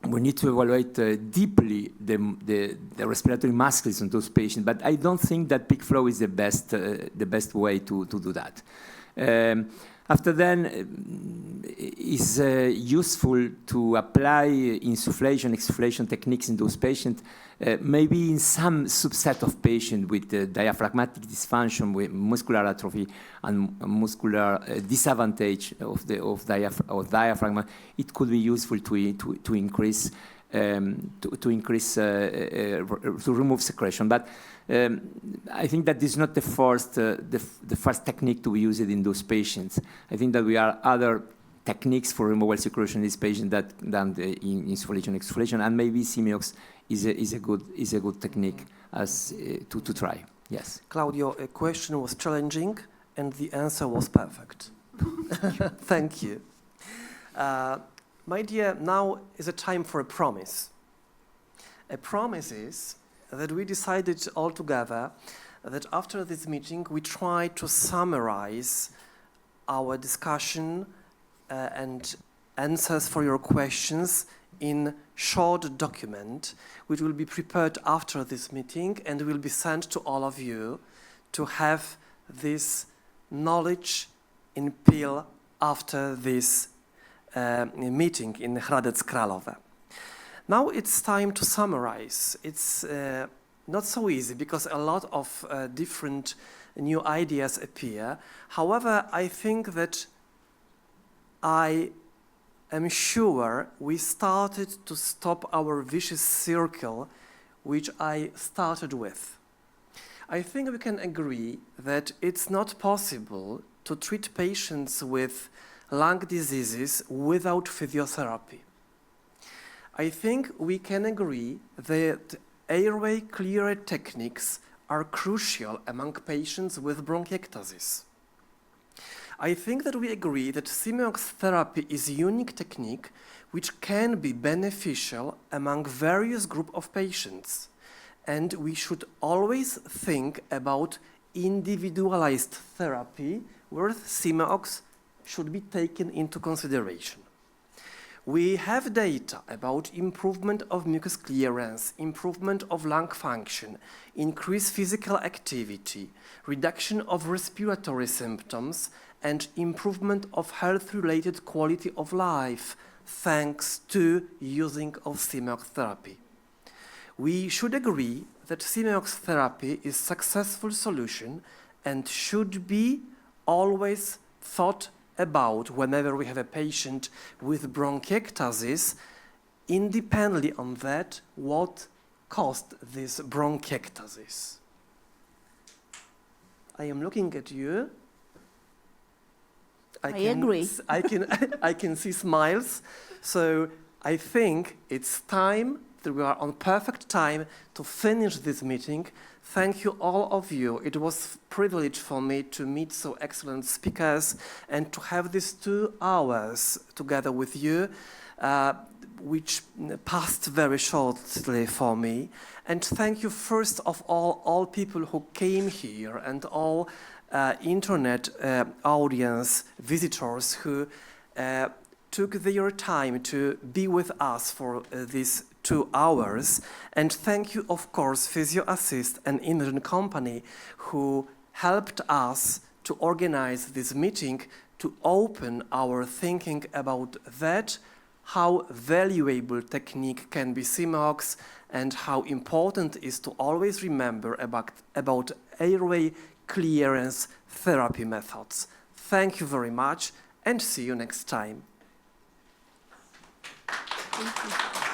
We need to evaluate deeply the respiratory muscles in those patients, but I don't think that peak flow is the best way to do that. After then, it's useful to apply insufflation, exsufflation techniques in those patients, maybe in some subset of patients with diaphragmatic dysfunction, with muscular atrophy and muscular disadvantage of diaphragm. It could be useful to increase to remove secretion, but I think that this is not the first technique to be used in those patients. I think that we are other techniques for removal secretion in these patients than the insufflation, exsufflation, and maybe SIMEOX is a good technique as to try. Yes. Claudio, a question was challenging, and the answer was perfect. Thank you. My dear, now is a time for a promise. A promise is that we decided all together that after this meeting we try to summarize our discussion and answers for your questions in short document, which will be prepared after this meeting and will be sent to all of you to have this knowledge in pill after this meeting in Hradec, Králové. Now it's time to summarize. It's not so easy because a lot of different new ideas appear. However, I think that I am sure we started to stop our vicious circle, which I started with. I think we can agree that it's not possible to treat patients with lung diseases without physiotherapy. I think we can agree that airway clearer techniques are crucial among patients with bronchiectasis. I think that we agree that SIMEOX therapy is a unique technique which can be beneficial among various groups of patients, and we should always think about individualized therapy where SIMEOX should be taken into consideration. We have data about improvement of mucus clearance, improvement of lung function, increased physical activity, reduction of respiratory symptoms, and improvement of health-related quality of life thanks to using of SIMEOX therapy. We should agree that SIMEOX therapy is a successful solution and should be always thought about whenever we have a patient with bronchiectasis, independently on that, what caused this bronchiectasis. I am looking at you. I agree. I can see smiles. So I think it's time that we are on perfect time to finish this meeting. Thank you, all of you. It was a privilege for me to meet so excellent speakers and to have these 2 hours together with you, which passed very shortly for me. And thank you, first of all people who came here and all internet audience visitors who took their time to be with us for these 2 hours. And thank you, of course, PhysioAssist and Indian company who helped us to organize this meeting to open our thinking about that, how valuable technique can be SIMEOX and how important it is to always remember about airway clearance therapy methods. Thank you very much and see you next time. Thank you.